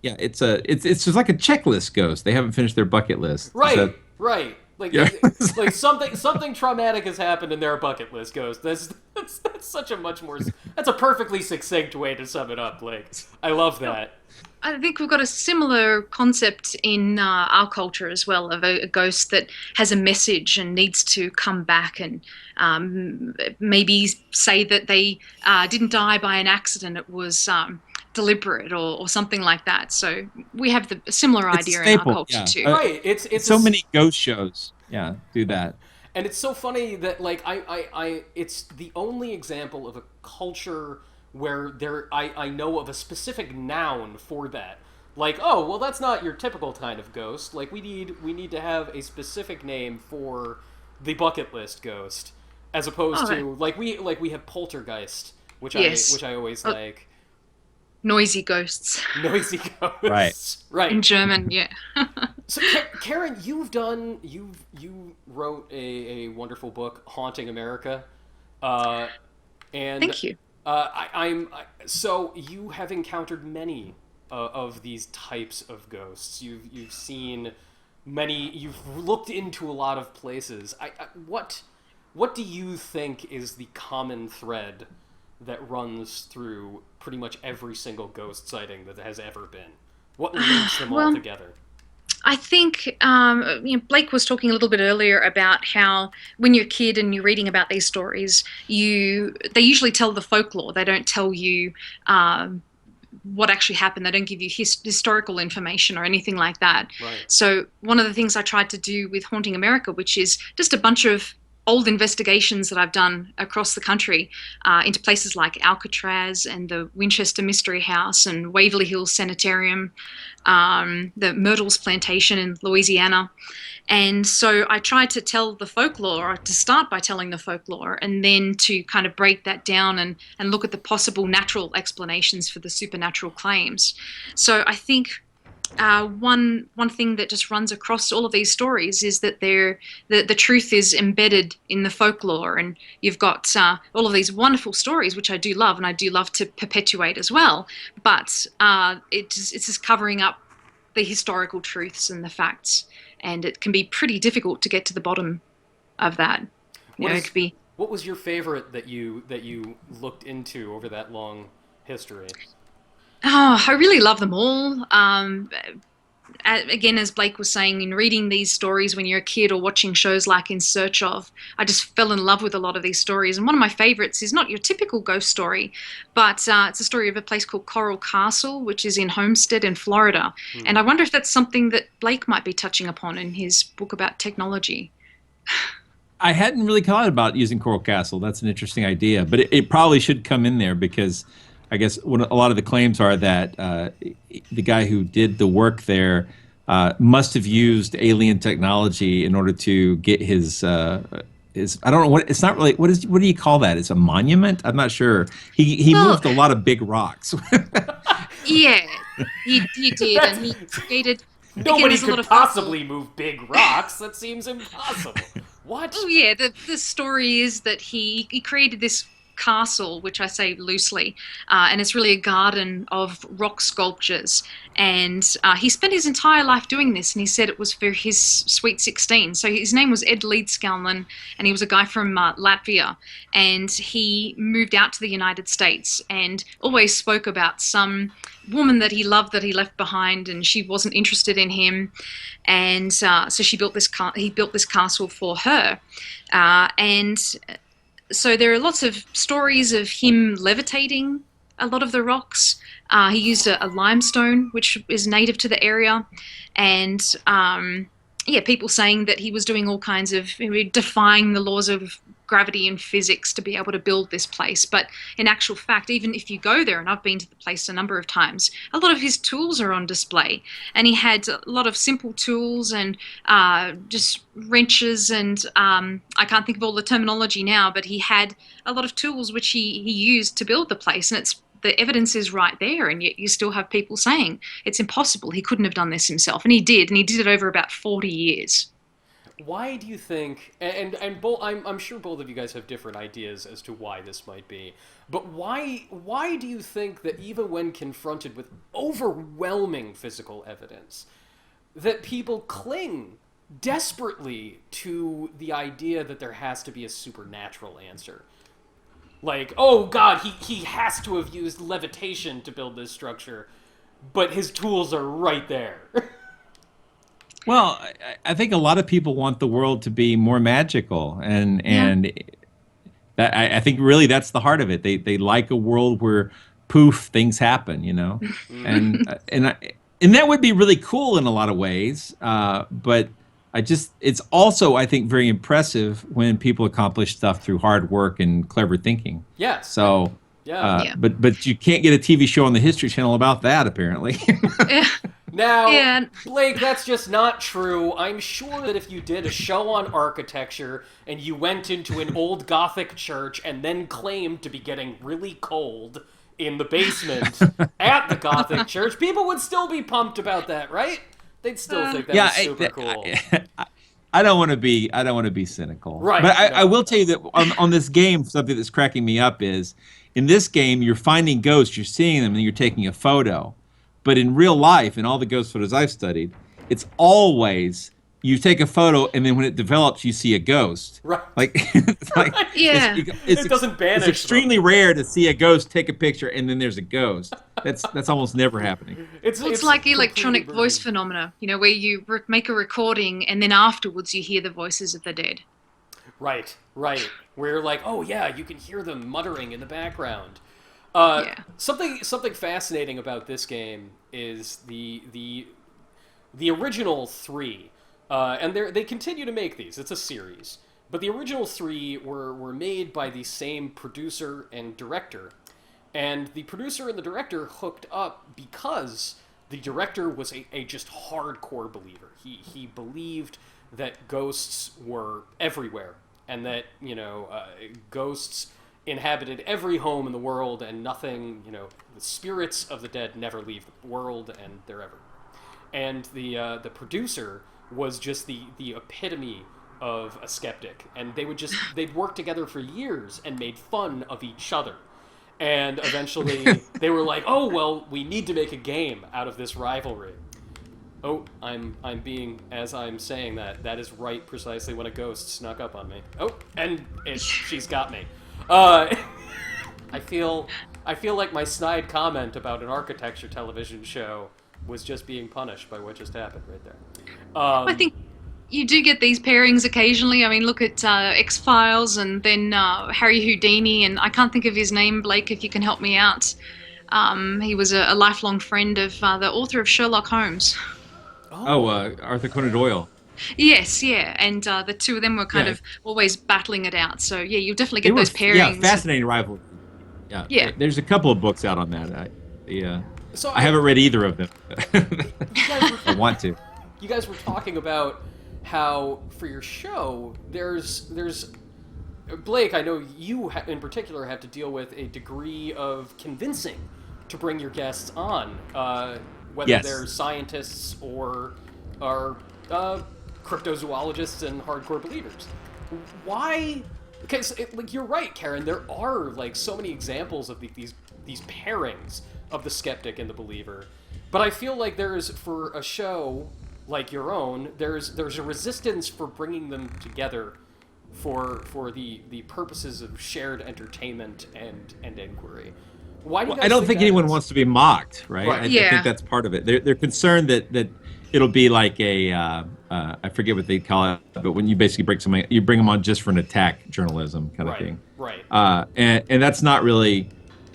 it's just like a checklist ghost. They haven't finished their bucket list. Right. Like, yeah. Like something traumatic has happened in their bucket list ghost. That's such a much more. That's a perfectly succinct way to sum it up, Blake. I love that. I think we've got a similar concept in our culture as well, of a ghost that has a message and needs to come back and maybe say that they didn't die by an accident. It was deliberate or something like that. So we have a similar idea in our culture too. Right. It's so many ghost shows. Yeah, do that. And it's so funny that like I it's the only example of a culture where I know of a specific noun for that. Like, oh, well, that's not your typical kind of ghost. Like, we need to have a specific name for the bucket list ghost, as opposed to like we have poltergeist, which I always like. Noisy ghosts. Noisy ghosts. Right. In German, yeah. So, Karen, you wrote a wonderful book, Haunting America, and thank you. So you have encountered many of these types of ghosts. You've seen many. You've looked into a lot of places. What do you think is the common thread that runs through pretty much every single ghost sighting that has ever been? What links them all together? I think Blake was talking a little bit earlier about how when you're a kid and you're reading about these stories, they usually tell the folklore. They don't tell you what actually happened. They don't give you historical information or anything like that. Right. So one of the things I tried to do with Haunting America, which is just a bunch of old investigations that I've done across the country into places like Alcatraz and the Winchester Mystery House and Waverly Hills Sanitarium, the Myrtles Plantation in Louisiana. And so I tried to tell the folklore, or to start by telling the folklore, and then to kind of break that down and look at the possible natural explanations for the supernatural claims. So I think one thing that just runs across all of these stories is that the truth is embedded in the folklore, and you've got all of these wonderful stories, which I do love, and I do love to perpetuate as well. But it's just covering up the historical truths and the facts, and it can be pretty difficult to get to the bottom of that. It could be. What was your favorite that you looked into over that long history? Oh, I really love them all. Again, as Blake was saying, in reading these stories when you're a kid or watching shows like In Search Of, I just fell in love with a lot of these stories. And one of my favorites is not your typical ghost story, but it's a story of a place called Coral Castle, which is in Homestead in Florida. And I wonder if that's something that Blake might be touching upon in his book about technology. I hadn't really thought about using Coral Castle. That's an interesting idea, but it probably should come in there because I guess a lot of the claims are that the guy who did the work there must have used alien technology in order to get his I don't know what it's not really what do you call that? It's a monument? I'm not sure. He moved a lot of big rocks. Yeah, he did, and he created. Nobody could possibly move big rocks. That seems impossible. What? Oh yeah, the story is that he created this castle, which I say loosely, and it's really a garden of rock sculptures. And he spent his entire life doing this, and he said it was for his sweet 16. So his name was Ed Leedskalnin, and he was a guy from Latvia, and he moved out to the United States and always spoke about some woman that he loved that he left behind, and she wasn't interested in him, and so he built this castle for her, and so there are lots of stories of him levitating a lot of the rocks. He used a limestone, which is native to the area. And people saying that he was doing all kinds of defying the laws of gravity and physics to be able to build this place. But in actual fact, even if you go there, and I've been to the place a number of times, a lot of his tools are on display. And he had a lot of simple tools and just wrenches, and I can't think of all the terminology now, but he had a lot of tools which he used to build the place. And the evidence is right there, and yet you still have people saying it's impossible. He couldn't have done this himself. And he did it over about 40 years. Why do you think, and I'm sure both of you guys have different ideas as to why this might be, but why do you think that even when confronted with overwhelming physical evidence, that people cling desperately to the idea that there has to be a supernatural answer? Like, oh god, he has to have used levitation to build this structure, but his tools are right there. Well, I think a lot of people want the world to be more magical, and that I think really that's the heart of it. They like a world where poof things happen, and that would be really cool in a lot of ways. But it's also I think very impressive when people accomplish stuff through hard work and clever thinking. Yes. So. Yeah. But you can't get a TV show on the History Channel about that, apparently. Now, Blake, that's just not true. I'm sure that if you did a show on architecture and you went into an old Gothic church and then claimed to be getting really cold in the basement at the Gothic church, people would still be pumped about that, right? They'd still think that was super cool. I don't want to be cynical, right? But I will tell you that on this game, something that's cracking me up is in this game you're finding ghosts, you're seeing them, and you're taking a photo. But in real life, in all the ghost photos I've studied, it's always you take a photo, and then when it develops, you see a ghost. Right. It doesn't banish. It's extremely rare to see a ghost take a picture, and then there's a ghost. That's almost never happening. It's like electronic voice phenomena, where you make a recording, and then afterwards you hear the voices of the dead. Right. Where like, oh yeah, you can hear them muttering in the background. Something fascinating about this game is the original 3, and they continue to make these. It's a series, but the original 3 were made by the same producer and director, and the producer and the director hooked up because the director was a just hardcore believer. He believed that ghosts were everywhere, and that ghosts inhabited every home in the world, and nothing, the spirits of the dead never leave the world, and they're everywhere. and the producer was just the epitome of a skeptic, and they'd worked together for years and made fun of each other. And eventually they were like, oh, well, we need to make a game out of this rivalry. Oh, I'm being, as I'm saying that is right precisely when a ghost snuck up on me. Oh, and she's got me. I feel like my snide comment about an architecture television show was just being punished by what just happened right there. I think you do get these pairings occasionally. I mean, look at X-Files, and then Harry Houdini, and I can't think of his name, Blake, if you can help me out. He was a lifelong friend of the author of Sherlock Holmes. Arthur Conan Doyle. Yes, yeah, and the two of them were kind of always battling it out. So yeah, you'll definitely get those pairings. Yeah, fascinating rivalry. Yeah. There's a couple of books out on that. I haven't read either of them. I want to. You guys were talking about how for your show there's Blake, I know you in particular have to deal with a degree of convincing to bring your guests on, whether they're scientists or are cryptozoologists and hardcore believers. Why? Because you're right, Karen. There are so many examples of these pairings of the skeptic and the believer, but I feel like there's, for a show like your own, there's a resistance for bringing them together for the purposes of shared entertainment and inquiry. Why do you guys I don't think anyone wants to be mocked, right? I think that's part of it. They're concerned that it'll be like a I forget what they call it, but when you basically you bring them on just for an attack journalism kind of thing, right? And that's not really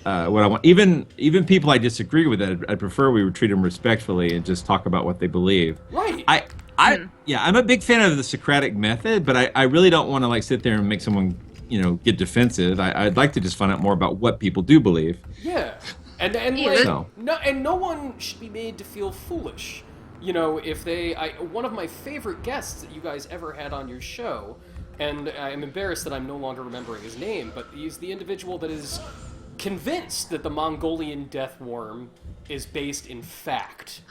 what I want. Even people I disagree with, I'd prefer we would treat them respectfully and just talk about what they believe. Right. I'm a big fan of the Socratic method, but I really don't want to sit there and make someone get defensive. I'd like to just find out more about what people do believe. Yeah, and no one should be made to feel foolish. If one of my favorite guests that you guys ever had on your show, and I'm embarrassed that I'm no longer remembering his name, but he's the individual that is convinced that the Mongolian death worm is based in fact,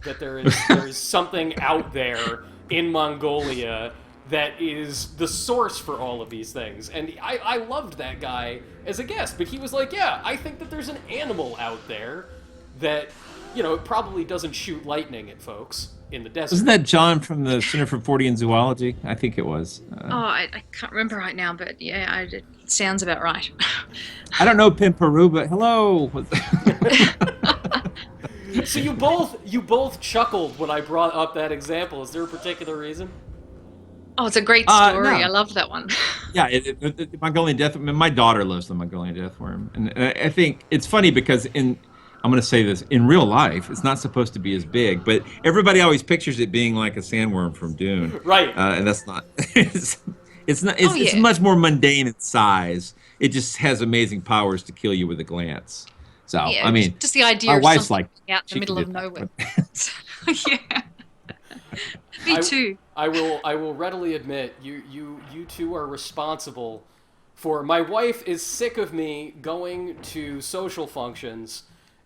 that there is something out there in Mongolia that is the source for all of these things. And I loved that guy as a guest, but he was like, yeah, I think that there's an animal out there that, it probably doesn't shoot lightning at folks in the desert. Wasn't that John from the Center for Fortean Zoology? I think it was. I can't remember right now, but yeah, it sounds about right. I don't know Pin Peru, but hello. So you both chuckled when I brought up that example. Is there a particular reason? Oh, it's a great story. No. I love that one. Yeah, the Mongolian death. My daughter loves the Mongolian death worm, and I think it's funny because I'm going to say this, in real life, it's not supposed to be as big, but everybody always pictures it being like a sandworm from Dune, right? And that's not. It's not. It's much more mundane in size. It just has amazing powers to kill you with a glance. So I mean, just the idea of something out in the middle of nowhere. Yeah. Me too. I will readily admit you two are responsible for. My wife is sick of me going to social functions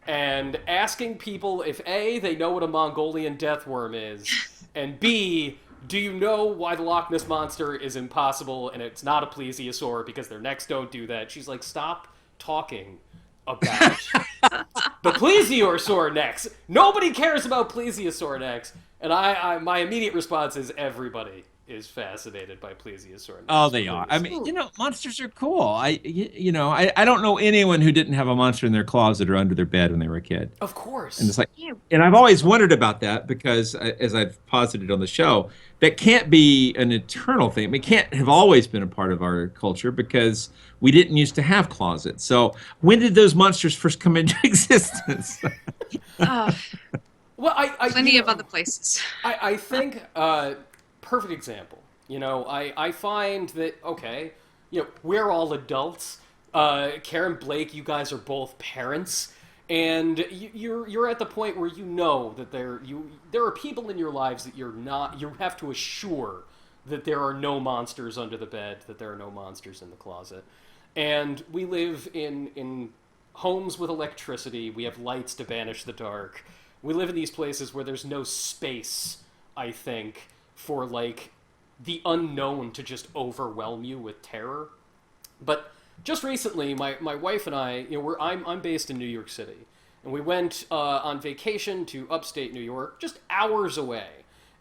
and asking people if A, they know what a Mongolian death worm is, and B, do you know why the Loch Ness Monster is impossible and it's not a plesiosaur because their necks don't do that? She's like, stop talking about the plesiosaur necks. Nobody cares about plesiosaur necks. And my immediate response is everybody is fascinated by plesiosaur necks. Oh, they are. I mean, monsters are cool. I don't know anyone who didn't have a monster in their closet or under their bed when they were a kid. Of course. And it's like, and I've always wondered about that because, as I've posited on the show, that can't be an eternal thing. It can't have always been a part of our culture because we didn't used to have closets. So when did those monsters first come into existence? Well, plenty of other places. I think perfect example. I find that we're all adults. Karen, Blake, you guys are both parents, and you're at the point where that there are people in your lives that you have to assure that there are no monsters under the bed, that there are no monsters in the closet. And we live in homes with electricity. We have lights to banish the dark. we live in these places where there's no space, I think, for like the unknown to just overwhelm you with terror. But just recently, my wife and I, I'm based in New York City, and we went on vacation to upstate New York, just hours away.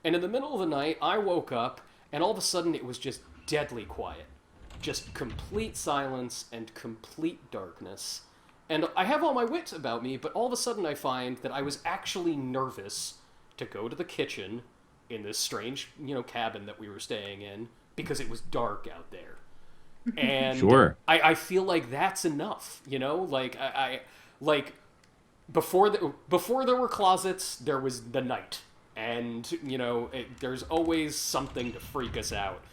And in the middle of the night, I woke up, and all of a sudden it was just deadly quiet. Just complete silence and complete darkness. And I have all my wits about me, but all of a sudden I find that I was actually nervous to go to the kitchen in this strange, cabin that we were staying in, because it was dark out there. And Sure. I feel like that's enough, like before there were closets, there was the night. And, there's always something to freak us out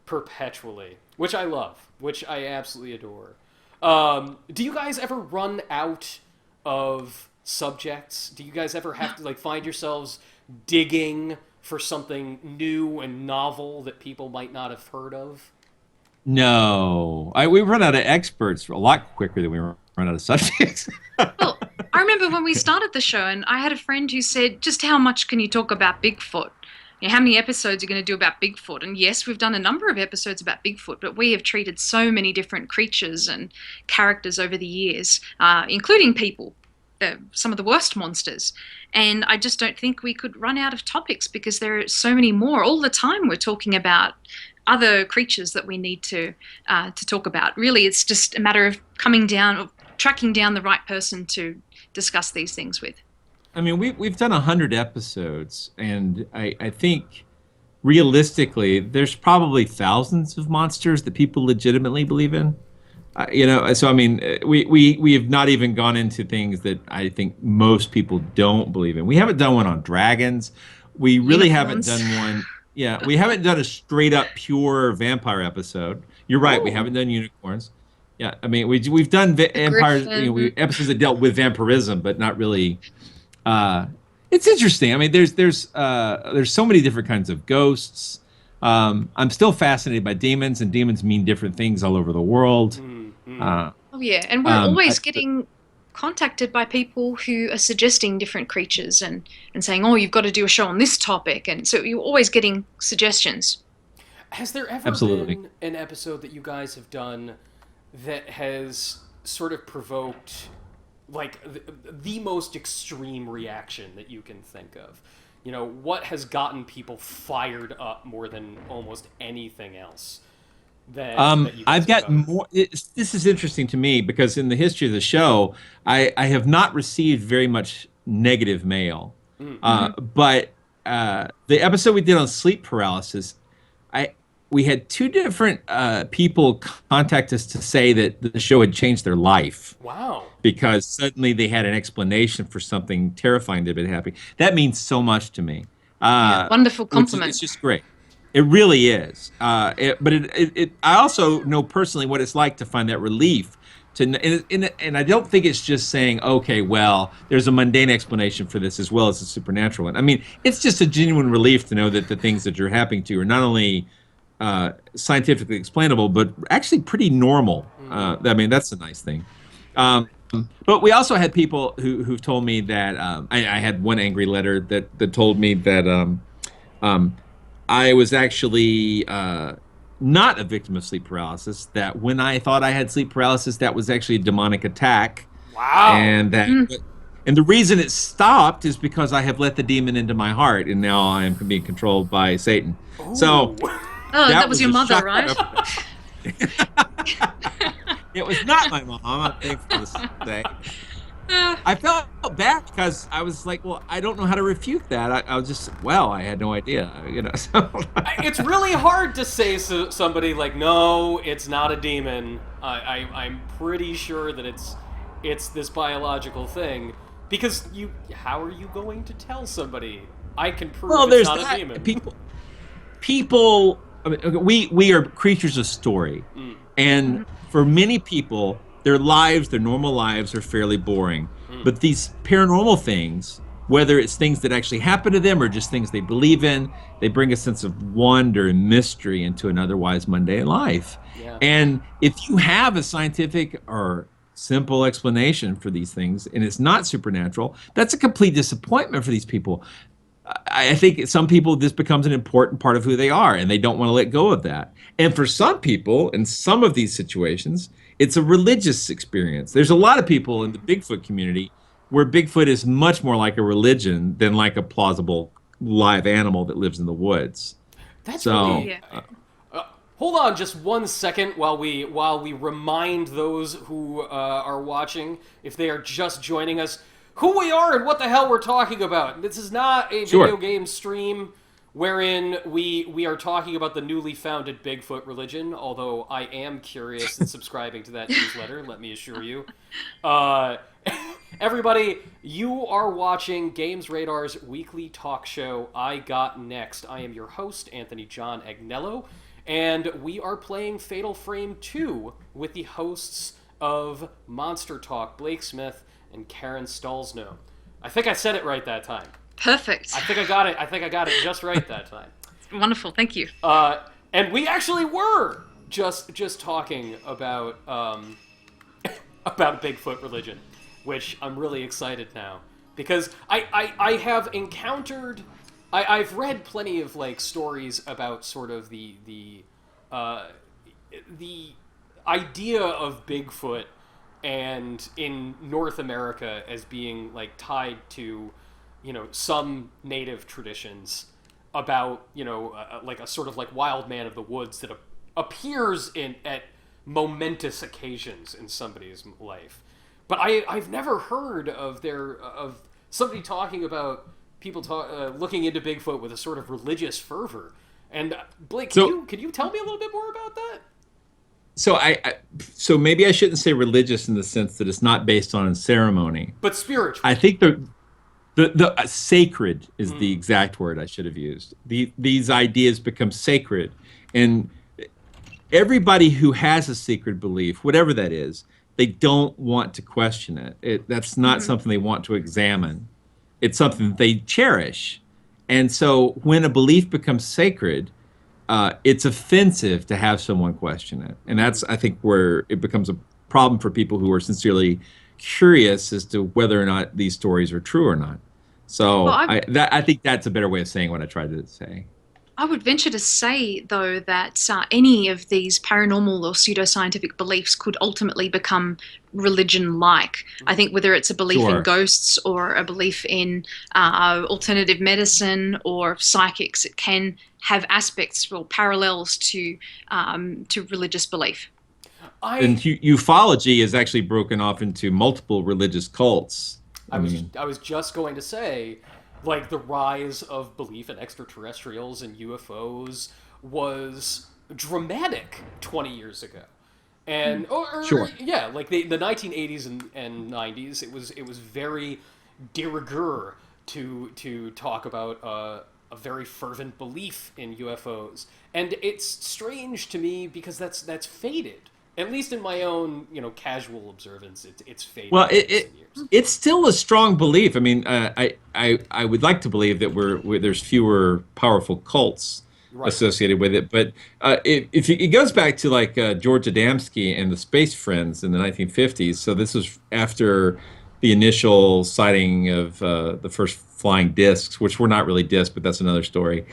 perpetually, which I love, which I absolutely adore. Do you guys ever run out of subjects? Do you guys ever have to find yourselves digging for something new and novel that people might not have heard of? No, we run out of experts a lot quicker than we run out of subjects. Well, I remember when we started the show, and I had a friend who said, just how much can you talk about Bigfoot? How many episodes are you going to do about Bigfoot? And yes, we've done a number of episodes about Bigfoot, but we have treated so many different creatures and characters over the years, including people, some of the worst monsters. And I just don't think we could run out of topics, because there are so many more. All the time we're talking about other creatures that we need to talk about. Really, it's just a matter of tracking down the right person to discuss these things with. I mean, we've done 100 episodes, and I think realistically, there's probably thousands of monsters that people legitimately believe in. So I mean, we have not even gone into things that I think most people don't believe in. We haven't done one on dragons. We really haven't done one. Yeah, we haven't done a straight up pure vampire episode. You're right. We haven't done unicorns. Yeah, I mean, we've done vampires, episodes that dealt with vampirism, but not really. It's interesting. I mean, there's so many different kinds of ghosts. I'm still fascinated by demons, and demons mean different things all over the world. Oh yeah, and we're always getting contacted by people who are suggesting different creatures and saying, "Oh, you've got to do a show on this topic," and so you're always getting suggestions. Has there ever been an episode that you guys have done that has sort of provoked the most extreme reaction that you can think of? What has gotten people fired up more than almost anything else? I've got more. This is interesting to me, because in the history of the show, I have not received very much negative mail. But the episode we did on sleep paralysis, we had two different people contact us to say that the show had changed their life. Wow. Because suddenly they had an explanation for something terrifying that had been happening. That means so much to me. Wonderful compliment. It's just great. It really is. But I also know personally what it's like to find that relief. And I don't think it's just saying, okay, well, there's a mundane explanation for this as well as a supernatural one. I mean, it's just a genuine relief to know that the things that you're happening to are not only scientifically explainable, but actually pretty normal. I mean, that's a nice thing. But we also had people who've told me that I had one angry letter that told me that I was actually not a victim of sleep paralysis, that when I thought I had sleep paralysis, that was actually a demonic attack. Wow. And the reason it stopped is because I have let the demon into my heart, and now I am being controlled by Satan. Ooh. So that was your mother, right? It was not my mom, I'm thankful to say. I felt bad because I was like, well, I don't know how to refute that. I was just, I had no idea, So. It's really hard to say to somebody no, it's not a demon. I'm pretty sure that it's this biological thing, because how are you going to tell somebody? I can prove it's not a demon. People. I mean, we are creatures of story, and for many people, their normal lives are fairly boring. But these paranormal things, whether it's things that actually happen to them or just things they believe in, they bring a sense of wonder and mystery into an otherwise mundane life. Yeah. And if you have a scientific or simple explanation for these things, and it's not supernatural, that's a complete disappointment for these people. I think some people, this becomes an important part of who they are, and they don't want to let go of that. And for some people, in some of these situations, it's a religious experience. There's a lot of people in the Bigfoot community where Bigfoot is much more like a religion than like a plausible live animal that lives in the woods. That's so. Really, hold on just 1 second while we remind those who are watching, if they are just joining us, who we are and what the hell we're talking about. This is not a video game stream wherein we are talking about the newly founded Bigfoot religion, although I am curious and subscribing to that newsletter, let me assure you. Everybody, you are watching Games Radar's weekly talk show, I Got Next. I am your host, Anthony John Agnello, and we are playing Fatal Frame 2 with the hosts of Monster Talk, Blake Smith and Karen Stalsno. I think I said it right that time. Perfect. I think I got it just right that time. Wonderful, thank you. And we actually were just talking about about Bigfoot religion, which I'm really excited now because I have encountered. I've read plenty of like stories about sort of the idea of Bigfoot and in North America as being like tied to, you know, some native traditions about, you know, like a sort of like wild man of the woods that appears at momentous occasions in somebody's life. But I've never heard of somebody talking about people looking into Bigfoot with a sort of religious fervor. And Blake, can you tell me a little bit more about that? So maybe I shouldn't say religious in the sense that it's not based on ceremony, but spiritual. I think the sacred is the exact word I should have used. These ideas become sacred, and everybody who has a sacred belief, whatever that is, they don't want to question it. That's not something they want to examine. It's something that they cherish. And so when a belief becomes sacred, it's offensive to have someone question it. And that's, I think, where it becomes a problem for people who are sincerely curious as to whether or not these stories are true or not. So Well, I think that's a better way of saying what I tried to say. I would venture to say, though, that any of these paranormal or pseudoscientific beliefs could ultimately become religion-like. I think whether it's a belief in ghosts or a belief in alternative medicine or psychics, it can have aspects or parallels to religious belief. And ufology is actually broken off into multiple religious cults. I was just going to say, like, the rise of belief in extraterrestrials and UFOs was dramatic 20 years ago. And yeah, like the 1980s and 90s, it was very de rigueur to talk about a very fervent belief in UFOs. And it's strange to me because that's faded. At least in my own, you know, casual observance, it's faded. Well, it's still a strong belief. I mean, I would like to believe that there's fewer powerful cults associated with it. But it goes back to like George Adamski and the Space Friends in the 1950s. So this was after the initial sighting of the first flying discs, which were not really discs, but that's another story.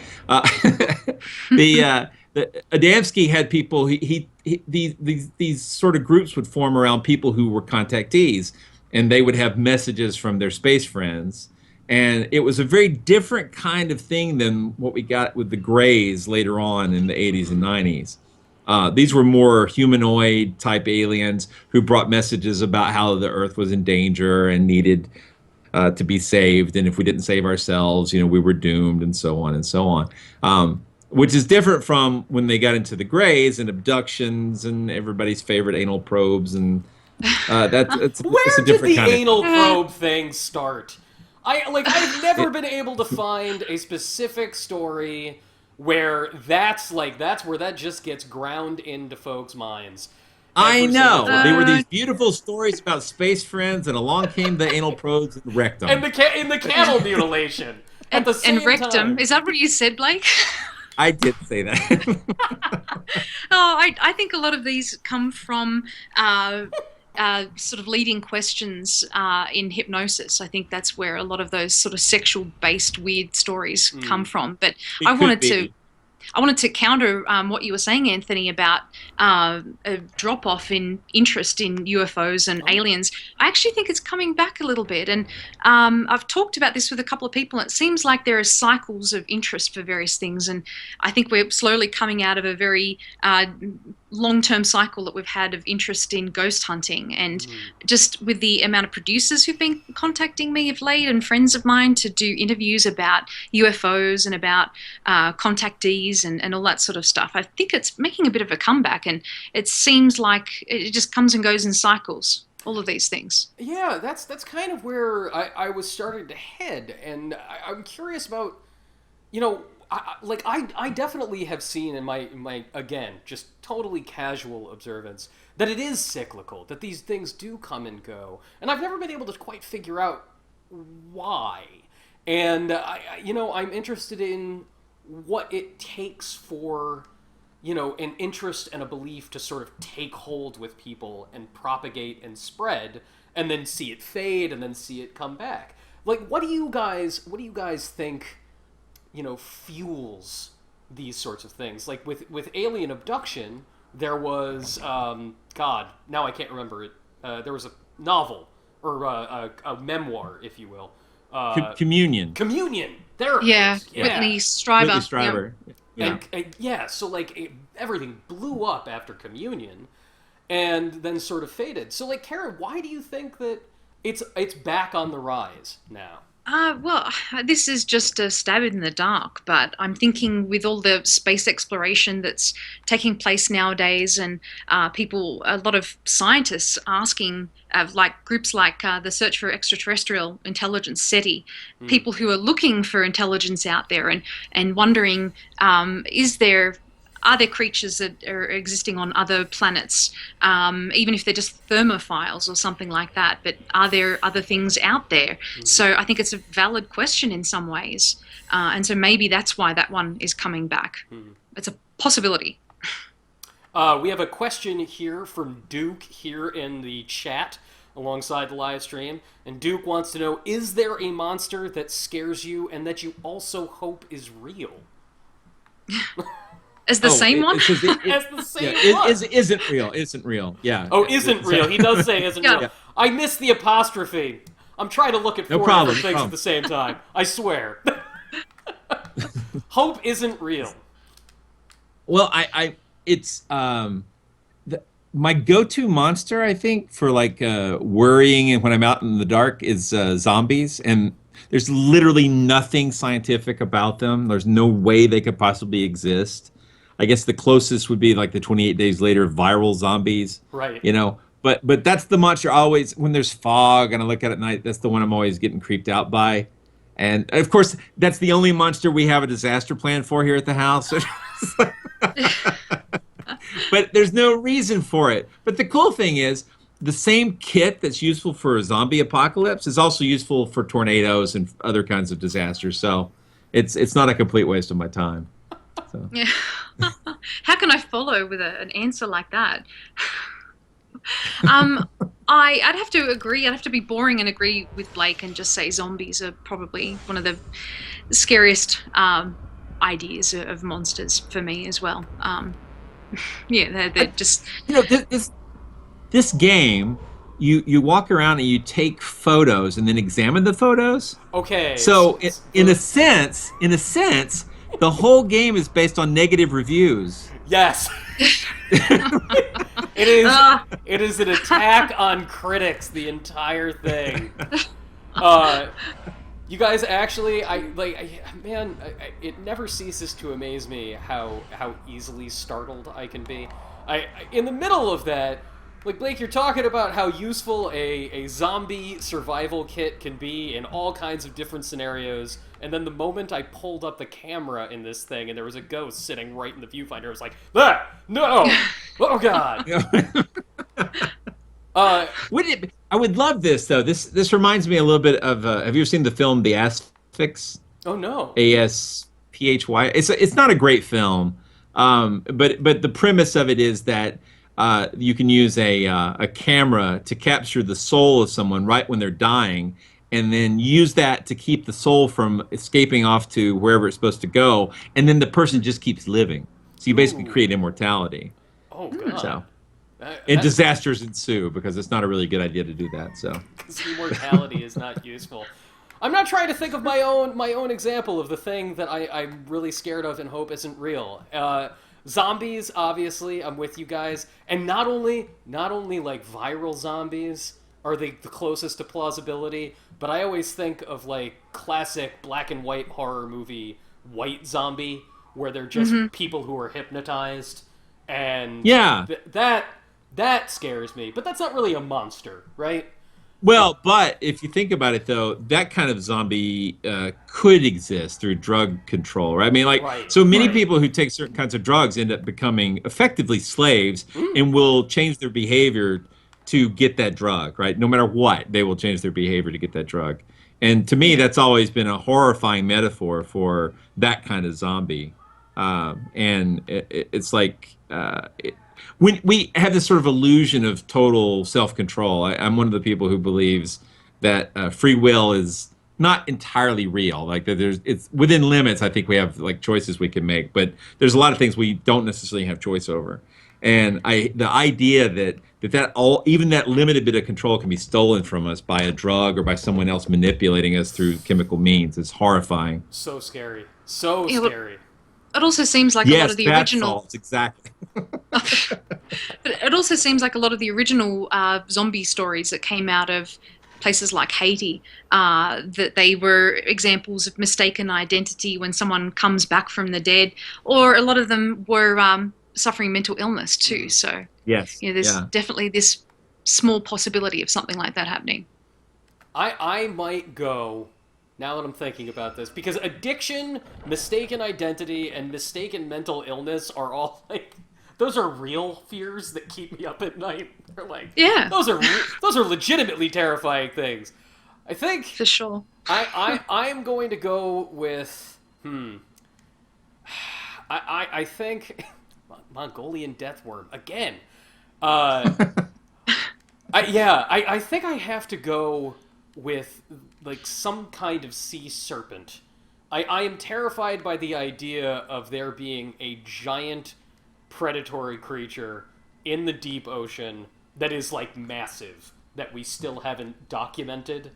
Adamski had people. These sort of groups would form around people who were contactees, and they would have messages from their space friends. And it was a very different kind of thing than what we got with the Greys later on in the 80s and 90s. These were more humanoid type aliens who brought messages about how the Earth was in danger and needed to be saved, and if we didn't save ourselves, you know, we were doomed, and so on and so on. Which is different from when they got into the Greys and abductions and everybody's favorite anal probes, and it's a different Where did the kind anal probe thing start? I've never been able to find a specific story where that's where that just gets ground into folks' minds. I know. There were these beautiful stories about space friends, and along came the anal probes and wrecked them. And the cattle mutilation at the same and wrecked time. them. Is that what you said, Blake? I did say that. I think a lot of these come from sort of leading questions in hypnosis. I think that's where a lot of those sort of sexual-based weird stories come from. But It I could wanted be. to I wanted to counter what you were saying, Anthony, about a drop-off in interest in UFOs and aliens. I actually think it's coming back a little bit. And I've talked about this with a couple of people. And it seems like there are cycles of interest for various things. And I think we're slowly coming out of a very long-term cycle that we've had of interest in ghost hunting. And just with the amount of producers who've been contacting me of late and friends of mine to do interviews about UFOs and about contactees and all that sort of stuff, I think it's making a bit of a comeback. And it seems like it just comes and goes in cycles, all of these things. Yeah, that's kind of where I was starting to head. And I'm curious about, you know, I definitely have seen in my again, just totally casual observance, that it is cyclical, that these things do come and go. And I've never been able to quite figure out why. And, I'm interested in what it takes for, an interest and a belief to sort of take hold with people and propagate and spread, and then see it fade and then see it come back. Like, what do you guys think, fuels these sorts of things? Like with alien abduction, there was, God, now I can't remember it. There was a novel, or a memoir, if you will. Communion. There it Yeah, is. Whitney Stryber. Whitney Stryber. Yeah. And so like everything blew up after Communion, and then sort of faded. So like, Kara, why do you think that it's back on the rise now? Well, this is just a stab in the dark, but I'm thinking with all the space exploration that's taking place nowadays, and a lot of scientists asking, like groups like the Search for Extraterrestrial Intelligence, SETI, people who are looking for intelligence out there and wondering, are there creatures that are existing on other planets, even if they're just thermophiles or something like that? But are there other things out there? So I think it's a valid question in some ways. And so maybe that's why that one is coming back. It's a possibility. We have a question here from Duke here in the chat alongside the live stream. And Duke wants to know, is there a monster that scares you and that you also hope is real? As the same one? As the same one. Isn't real. Isn't real. Yeah. Oh, isn't real. He does say isn't real. I missed the apostrophe. I'm trying to look at four different things at the same time. I swear. Hope isn't real. Well, my go-to monster, I think, for like worrying and when I'm out in the dark is zombies, and there's literally nothing scientific about them. There's no way they could possibly exist. I guess the closest would be like the 28 Days Later viral zombies. Right. But that's the monster always, when there's fog and I look at it at night, that's the one I'm always getting creeped out by. And of course, that's the only monster we have a disaster plan for here at the house. But there's no reason for it. But the cool thing is, the same kit that's useful for a zombie apocalypse is also useful for tornadoes and other kinds of disasters. So it's not a complete waste of my time. So. Yeah. How can I follow with an answer like that? I'd have to agree. I'd have to be boring and agree with Blake and just say zombies are probably one of the scariest ideas of monsters for me as well. Yeah, they're just... This game, you walk around and you take photos and then examine the photos. Okay. So in a sense, the whole game is based on negative reviews. Yes. It is an attack on critics, the entire thing. You guys actually, it never ceases to amaze me how easily startled I can be. In the middle of that, like, Blake, you're talking about how useful a zombie survival kit can be in all kinds of different scenarios, and then the moment I pulled up the camera in this thing and there was a ghost sitting right in the viewfinder, I was like, no! Oh, God! I would love this, though. This reminds me a little bit of, have you ever seen the film The Asphyx? Oh, no. Asphy. It's not a great film, but the premise of it is that you can use a camera to capture the soul of someone right when they're dying, and then use that to keep the soul from escaping off to wherever it's supposed to go, and then the person just keeps living. So you basically Ooh. create immortality. Oh god. So, and That- disasters ensue because it's not a really good idea to do that. So, Because immortality is not useful. I'm not trying to think of my own example of the thing that I'm really scared of and hope isn't real. Zombies, obviously, I'm with you guys, and not only like viral zombies are the closest to plausibility, but I always think of like classic black and white horror movie White Zombie, where they're just people who are hypnotized, and yeah. That scares me. But that's not really a monster, right? Well, but if you think about it, though, that kind of zombie could exist through drug control, right? I mean, like, Right, so many right. people who take certain kinds of drugs end up becoming effectively slaves and will change their behavior to get that drug, right? No matter what, they will change their behavior to get that drug. And to me, that's always been a horrifying metaphor for that kind of zombie. And it's like... when we have this sort of illusion of total self-control, I'm one of the people who believes that free will is not entirely real. Like that it's within limits. I think we have like choices we can make, but there's a lot of things we don't necessarily have choice over. And the idea that even that limited bit of control can be stolen from us by a drug or by someone else manipulating us through chemical means is horrifying. So scary. So Yeah, well- scary. It also seems like a lot of the that's original. false, exactly. But it also seems like a lot of the original zombie stories that came out of places like Haiti, that they were examples of mistaken identity when someone comes back from the dead, or a lot of them were suffering mental illness too. So Yes. there's Yeah. definitely this small possibility of something like that happening. I might go, now that I'm thinking about this, because addiction, mistaken identity, and mistaken mental illness are all like, those are real fears that keep me up at night. They're like, Yeah. those are legitimately terrifying things. I think For sure. I am going to go with I think Mongolian death worm again. I think I have to go with like some kind of sea serpent. I am terrified by the idea of there being a giant predatory creature in the deep ocean that is like massive that we still haven't documented.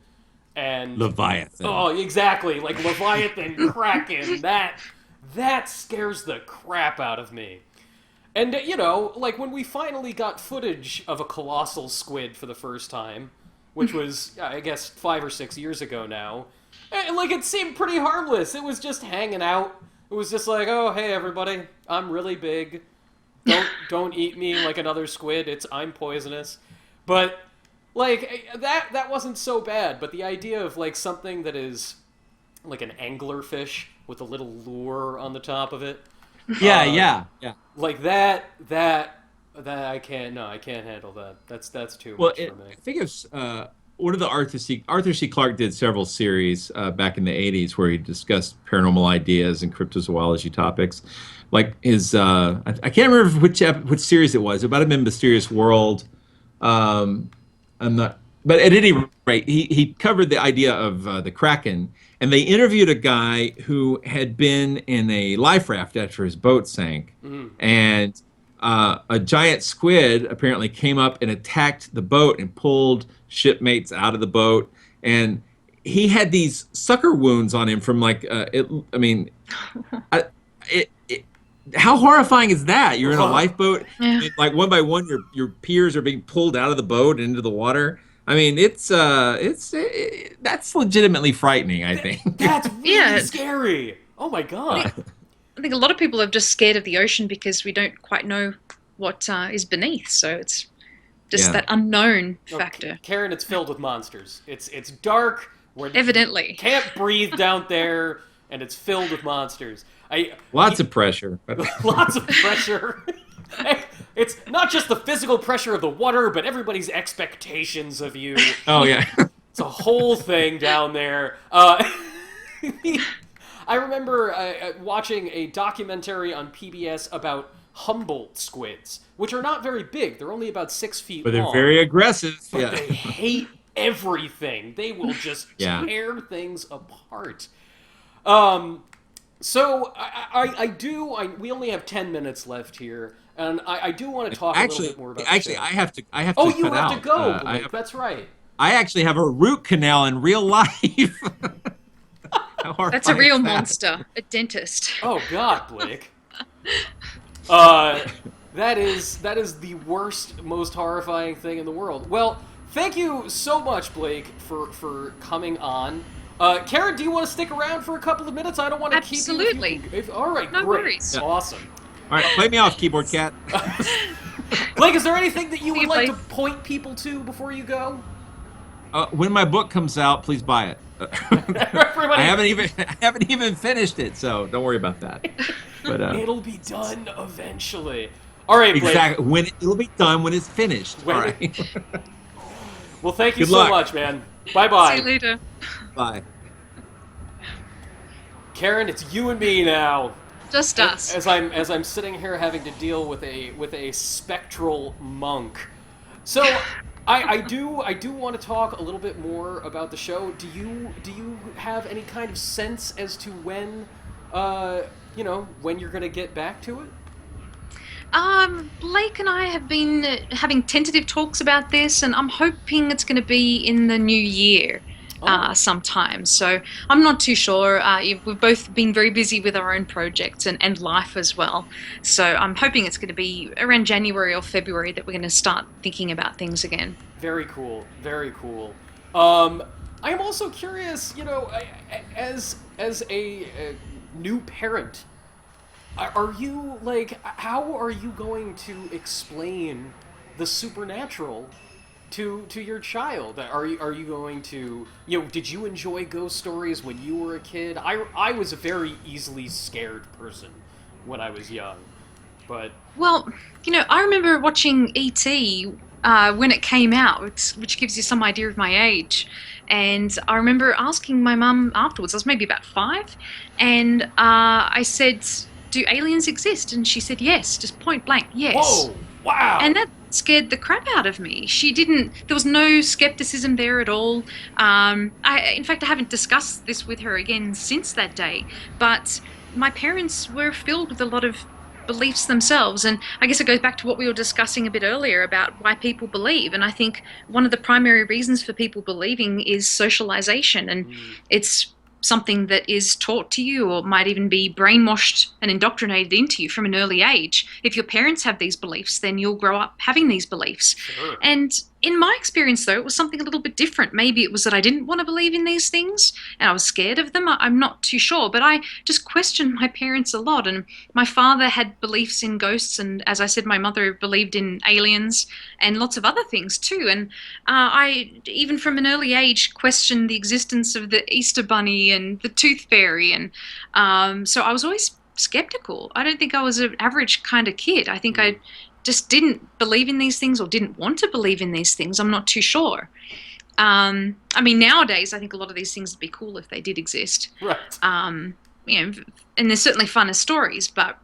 And Leviathan. oh, exactly, like Leviathan, Kraken. That scares the crap out of me. And like when we finally got footage of a colossal squid for the first time, which was I guess 5 or 6 years ago now, like it seemed pretty harmless. It was just hanging out. It was just like, oh hey everybody, I'm really big. Don't eat me like another squid. I'm poisonous. But like that wasn't so bad. But the idea of like something that is like an anglerfish with a little lure on the top of it. Yeah. Like that I can't handle that. That's too Well, much for me. I think it's one of the Arthur C. Clarke did several series back in the 80s where he discussed paranormal ideas and cryptozoology topics. Like his, I can't remember which series it was. It might have been Mysterious World. I'm not, but at any rate, he covered the idea of the Kraken, and they interviewed a guy who had been in a life raft after his boat sank, and a giant squid apparently came up and attacked the boat and pulled shipmates out of the boat, and he had these sucker wounds on him from like how horrifying is that? You're in a lifeboat, Yeah. and like one by one, your peers are being pulled out of the boat and into the water. I mean, that's legitimately frightening, I think. That's really Yeah. scary. Oh my god. I think a lot of people are just scared of the ocean because we don't quite know what is beneath. So it's just that unknown factor. Karen, it's filled with monsters. It's dark. Evidently. Can't breathe down there, and it's filled with monsters. Lots of pressure. Lots of pressure. It's not just the physical pressure of the water, but everybody's expectations of you. Oh yeah. It's a whole thing down there. I remember watching a documentary on PBS about Humboldt squids, which are not very big. They're only about 6 feet But long. they're very aggressive. But Yeah. they hate everything. They will just Yeah. tear things apart. So we only have 10 minutes left here, and I do want to talk a little bit more about the show. I have to Oh, cut you have out. to go, Blake. That's right. I actually have a root canal in real life. That's a real monster, a dentist. Oh God, Blake. That is the worst, most horrifying thing in the world. Well, thank you so much, Blake, for coming on. Karen, do you want to stick around for a couple of minutes? I don't want to keep you. Absolutely. All right, No great. worries. Yeah. Awesome. All right, play me off, keyboard cat. Blake, is there anything that you See would you, like to Blake. point people to before you go? When my book comes out, please buy it. Everybody, I haven't even finished it, so don't worry about that. But it'll be done eventually. All right, Blake. exactly it'll be done when it's finished. When- All right. Well, thank you Good so luck. much, man. Bye-bye. See you later. Bye. Karen, it's you and me now. Just us. As I'm sitting here having to deal with a spectral monk. So I do want to talk a little bit more about the show. Do you have any kind of sense as to when when you're gonna get back to it? Blake and I have been having tentative talks about this, and I'm hoping it's going to be in the new year. Sometime. So I'm not too sure. We've both been very busy with our own projects and life as well. So I'm hoping it's going to be around January or February that we're going to start thinking about things again. Very cool. Very cool. I'm also curious, as a new parent, are you how are you going to explain the supernatural to your child? Are you going to, did you enjoy ghost stories when you were a kid? I was a very easily scared person when I was young, but Well, I remember watching E.T. When it came out, which gives you some idea of my age. And I remember asking my mum afterwards, I was maybe about 5, and I said, "Do aliens exist?" And she said, "Yes," just point blank, yes. whoa, wow. And that scared the crap out of me. There was no skepticism there at all. In fact, I haven't discussed this with her again since that day, but my parents were filled with a lot of beliefs themselves, and I guess it goes back to what we were discussing a bit earlier about why people believe. And I think one of the primary reasons for people believing is socialization, and it's something that is taught to you or might even be brainwashed and indoctrinated into you from an early age. If your parents have these beliefs, then you'll grow up having these beliefs. Sure. And in my experience, though, it was something a little bit different. Maybe it was that I didn't want to believe in these things and I was scared of them. I'm not too sure, but I just questioned my parents a lot. And my father had beliefs in ghosts, and as I said, my mother believed in aliens and lots of other things too. And I, even from an early age, questioned the existence of the Easter Bunny and the Tooth Fairy. And so I was always skeptical. I don't think I was an average kind of kid. I think I just didn't believe in these things or didn't want to believe in these things. I'm not too sure. I mean, nowadays, I think a lot of these things would be cool if they did exist. Right. And they're certainly fun as stories, but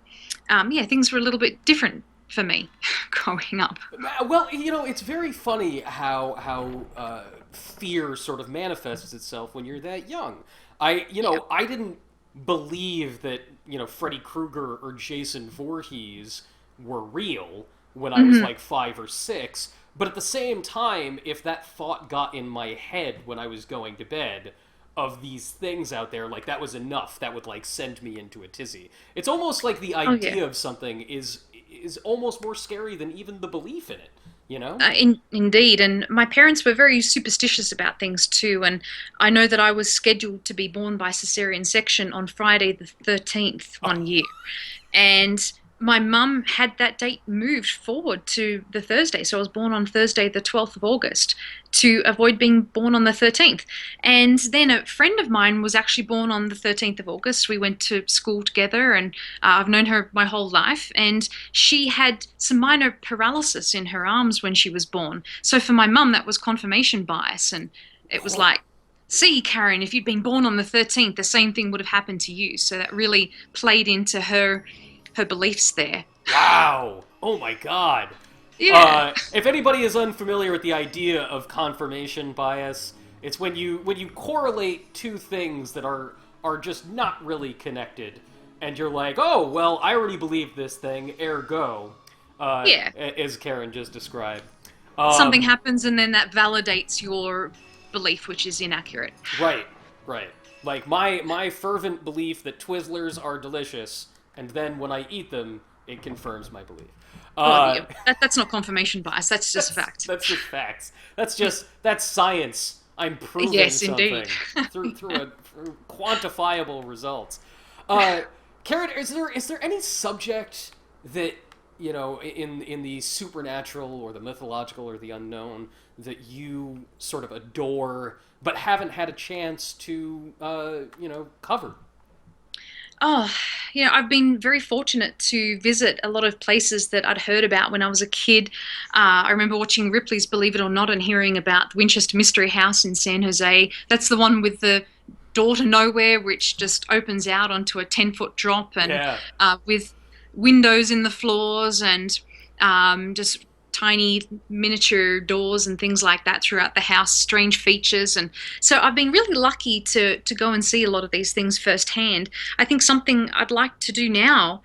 things were a little bit different for me growing up. Well, it's very funny how fear sort of manifests itself when you're that young. I didn't believe that, Freddy Krueger or Jason Voorhees were real when I was like 5 or 6, but at the same time, if that thought got in my head when I was going to bed of these things out there, like, that was enough. That would, like, send me into a tizzy. It's almost like the idea of something is almost more scary than even the belief in it, Indeed, and my parents were very superstitious about things too, and I know that I was scheduled to be born by cesarean section on Friday the 13th one year, and my mum had that date moved forward to the Thursday, so I was born on Thursday the 12th of August to avoid being born on the 13th. And then a friend of mine was actually born on the 13th of August. We went to school together, and I've known her my whole life, and she had some minor paralysis in her arms when she was born. So for my mum, that was confirmation bias, and it was like, see, Karen, if you'd been born on the 13th, the same thing would have happened to you. So that really played into her beliefs there. Wow. Oh my God. Yeah. If anybody is unfamiliar with the idea of confirmation bias, it's when you correlate two things that are just not really connected, and you're like, oh well, I already believe this thing, ergo, Yeah. as Karen just described. Something happens and then that validates your belief, which is inaccurate. Right, right. Like my fervent belief that Twizzlers are delicious, and then when I eat them, it confirms my belief. Well, yeah, that's not confirmation bias. That's just a fact. That's just facts. That's science. I'm proving Yes, something indeed. through quantifiable results. Karen, is there any subject that, you know, in the supernatural or the mythological or the unknown that you sort of adore but haven't had a chance to cover? Oh, yeah, I've been very fortunate to visit a lot of places that I'd heard about when I was a kid. I remember watching Ripley's Believe It or Not and hearing about Winchester Mystery House in San Jose. That's the one with the door to nowhere, which just opens out onto a 10-foot drop and Yeah. with windows in the floors and just tiny miniature doors and things like that throughout the house, strange features. And so I've been really lucky to go and see a lot of these things firsthand. I think something I'd like to do now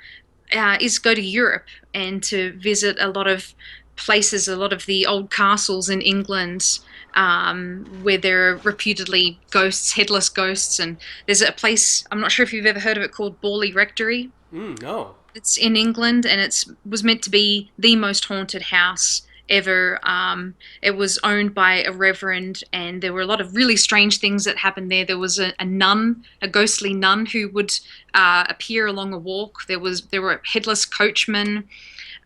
is go to Europe and to visit a lot of places, a lot of the old castles in England where there are reputedly ghosts, headless ghosts. And there's a place, I'm not sure if you've ever heard of it, called Borley Rectory. No. It's in England, and it was meant to be the most haunted house ever. It was owned by a reverend, and there were a lot of really strange things that happened there. There was a nun, a ghostly nun, who would appear along a walk. There were headless coachmen.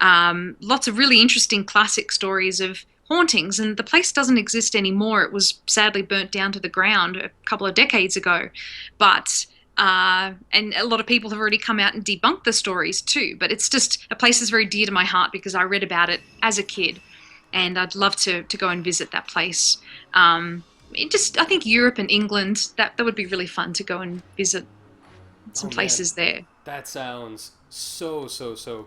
Lots of really interesting classic stories of hauntings, and the place doesn't exist anymore. It was sadly burnt down to the ground a couple of decades ago, but and a lot of people have already come out and debunked the stories too. But it's just a place that's very dear to my heart because I read about it as a kid, and I'd love to go and visit that place. I think Europe and England, that would be really fun to go and visit some places there. That sounds so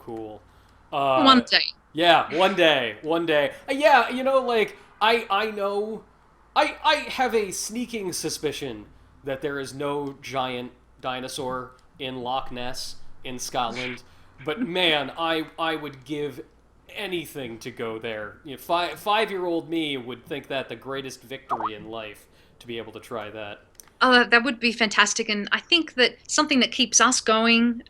cool. One day. Yeah, one day. Yeah, you know, like I know, I have a sneaking suspicion that there is no giant dinosaur in Loch Ness in Scotland, but man, I would give anything to go there. You know, five-year-old me would think that the greatest victory in life to be able to try that. Oh, that would be fantastic. And I think that something that keeps us going,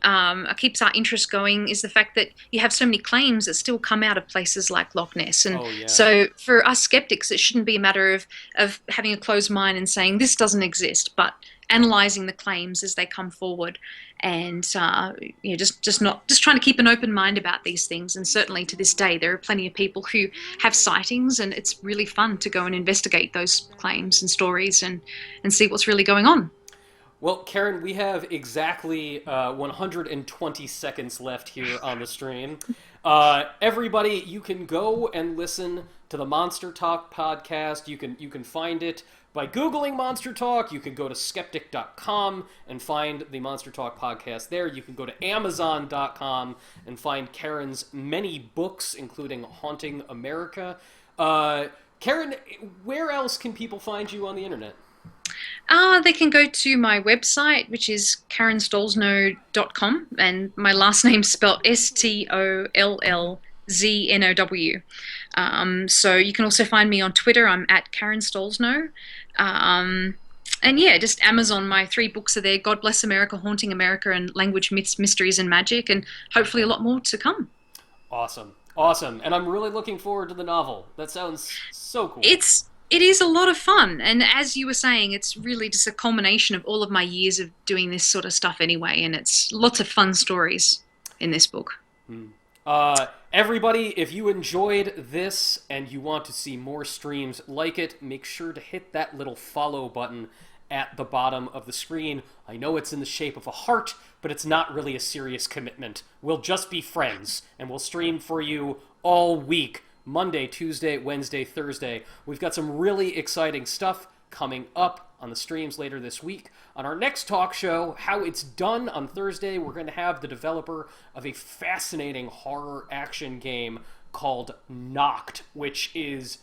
keeps our interest going, is the fact that you have so many claims that still come out of places like Loch Ness. And so for us skeptics, it shouldn't be a matter of having a closed mind and saying this doesn't exist, but analyzing the claims as they come forward, and just trying to keep an open mind about these things. And certainly to this day, there are plenty of people who have sightings, and it's really fun to go and investigate those claims and stories and see what's really going on. Well, Karen, we have exactly 120 seconds left here on the stream. Everybody, you can go and listen to the Monster Talk podcast. You can find it by Googling Monster Talk. You can go to skeptic.com and find the Monster Talk podcast there. You can go to amazon.com and find Karen's many books, including Haunting America. Karen, where else can people find you on the internet? They can go to my website, which is karenstolznow.com, and my last name's spelled Stollznow. So you can also find me on Twitter. I'm at Karen Stolznow. And yeah, just Amazon. My 3 books are there: God Bless America, Haunting America, and Language, Myths, Mysteries, and Magic, and hopefully a lot more to come. Awesome. And I'm really looking forward to the novel. That sounds so cool. It is a lot of fun, and as you were saying, it's really just a culmination of all of my years of doing this sort of stuff anyway, and it's lots of fun stories in this book. Everybody, if you enjoyed this and you want to see more streams like it, make sure to hit that little follow button at the bottom of the screen. I know it's in the shape of a heart, but it's not really a serious commitment. We'll just be friends, and we'll stream for you all week. Monday, Tuesday, Wednesday, Thursday. We've got some really exciting stuff coming up on the streams later this week. On our next talk show, How It's Done, on Thursday, we're going to have the developer of a fascinating horror action game called Knocked, which is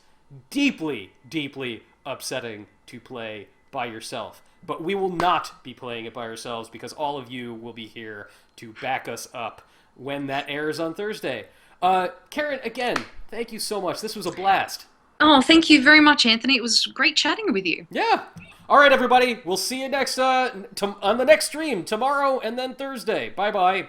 deeply, deeply upsetting to play by yourself. But we will not be playing it by ourselves because all of you will be here to back us up when that airs on Thursday. Karen, again, thank you so much. This was a blast. Oh, thank you very much, Anthony. It was great chatting with you. Yeah. All right, everybody. We'll see you next on the next stream tomorrow and then Thursday. Bye-bye.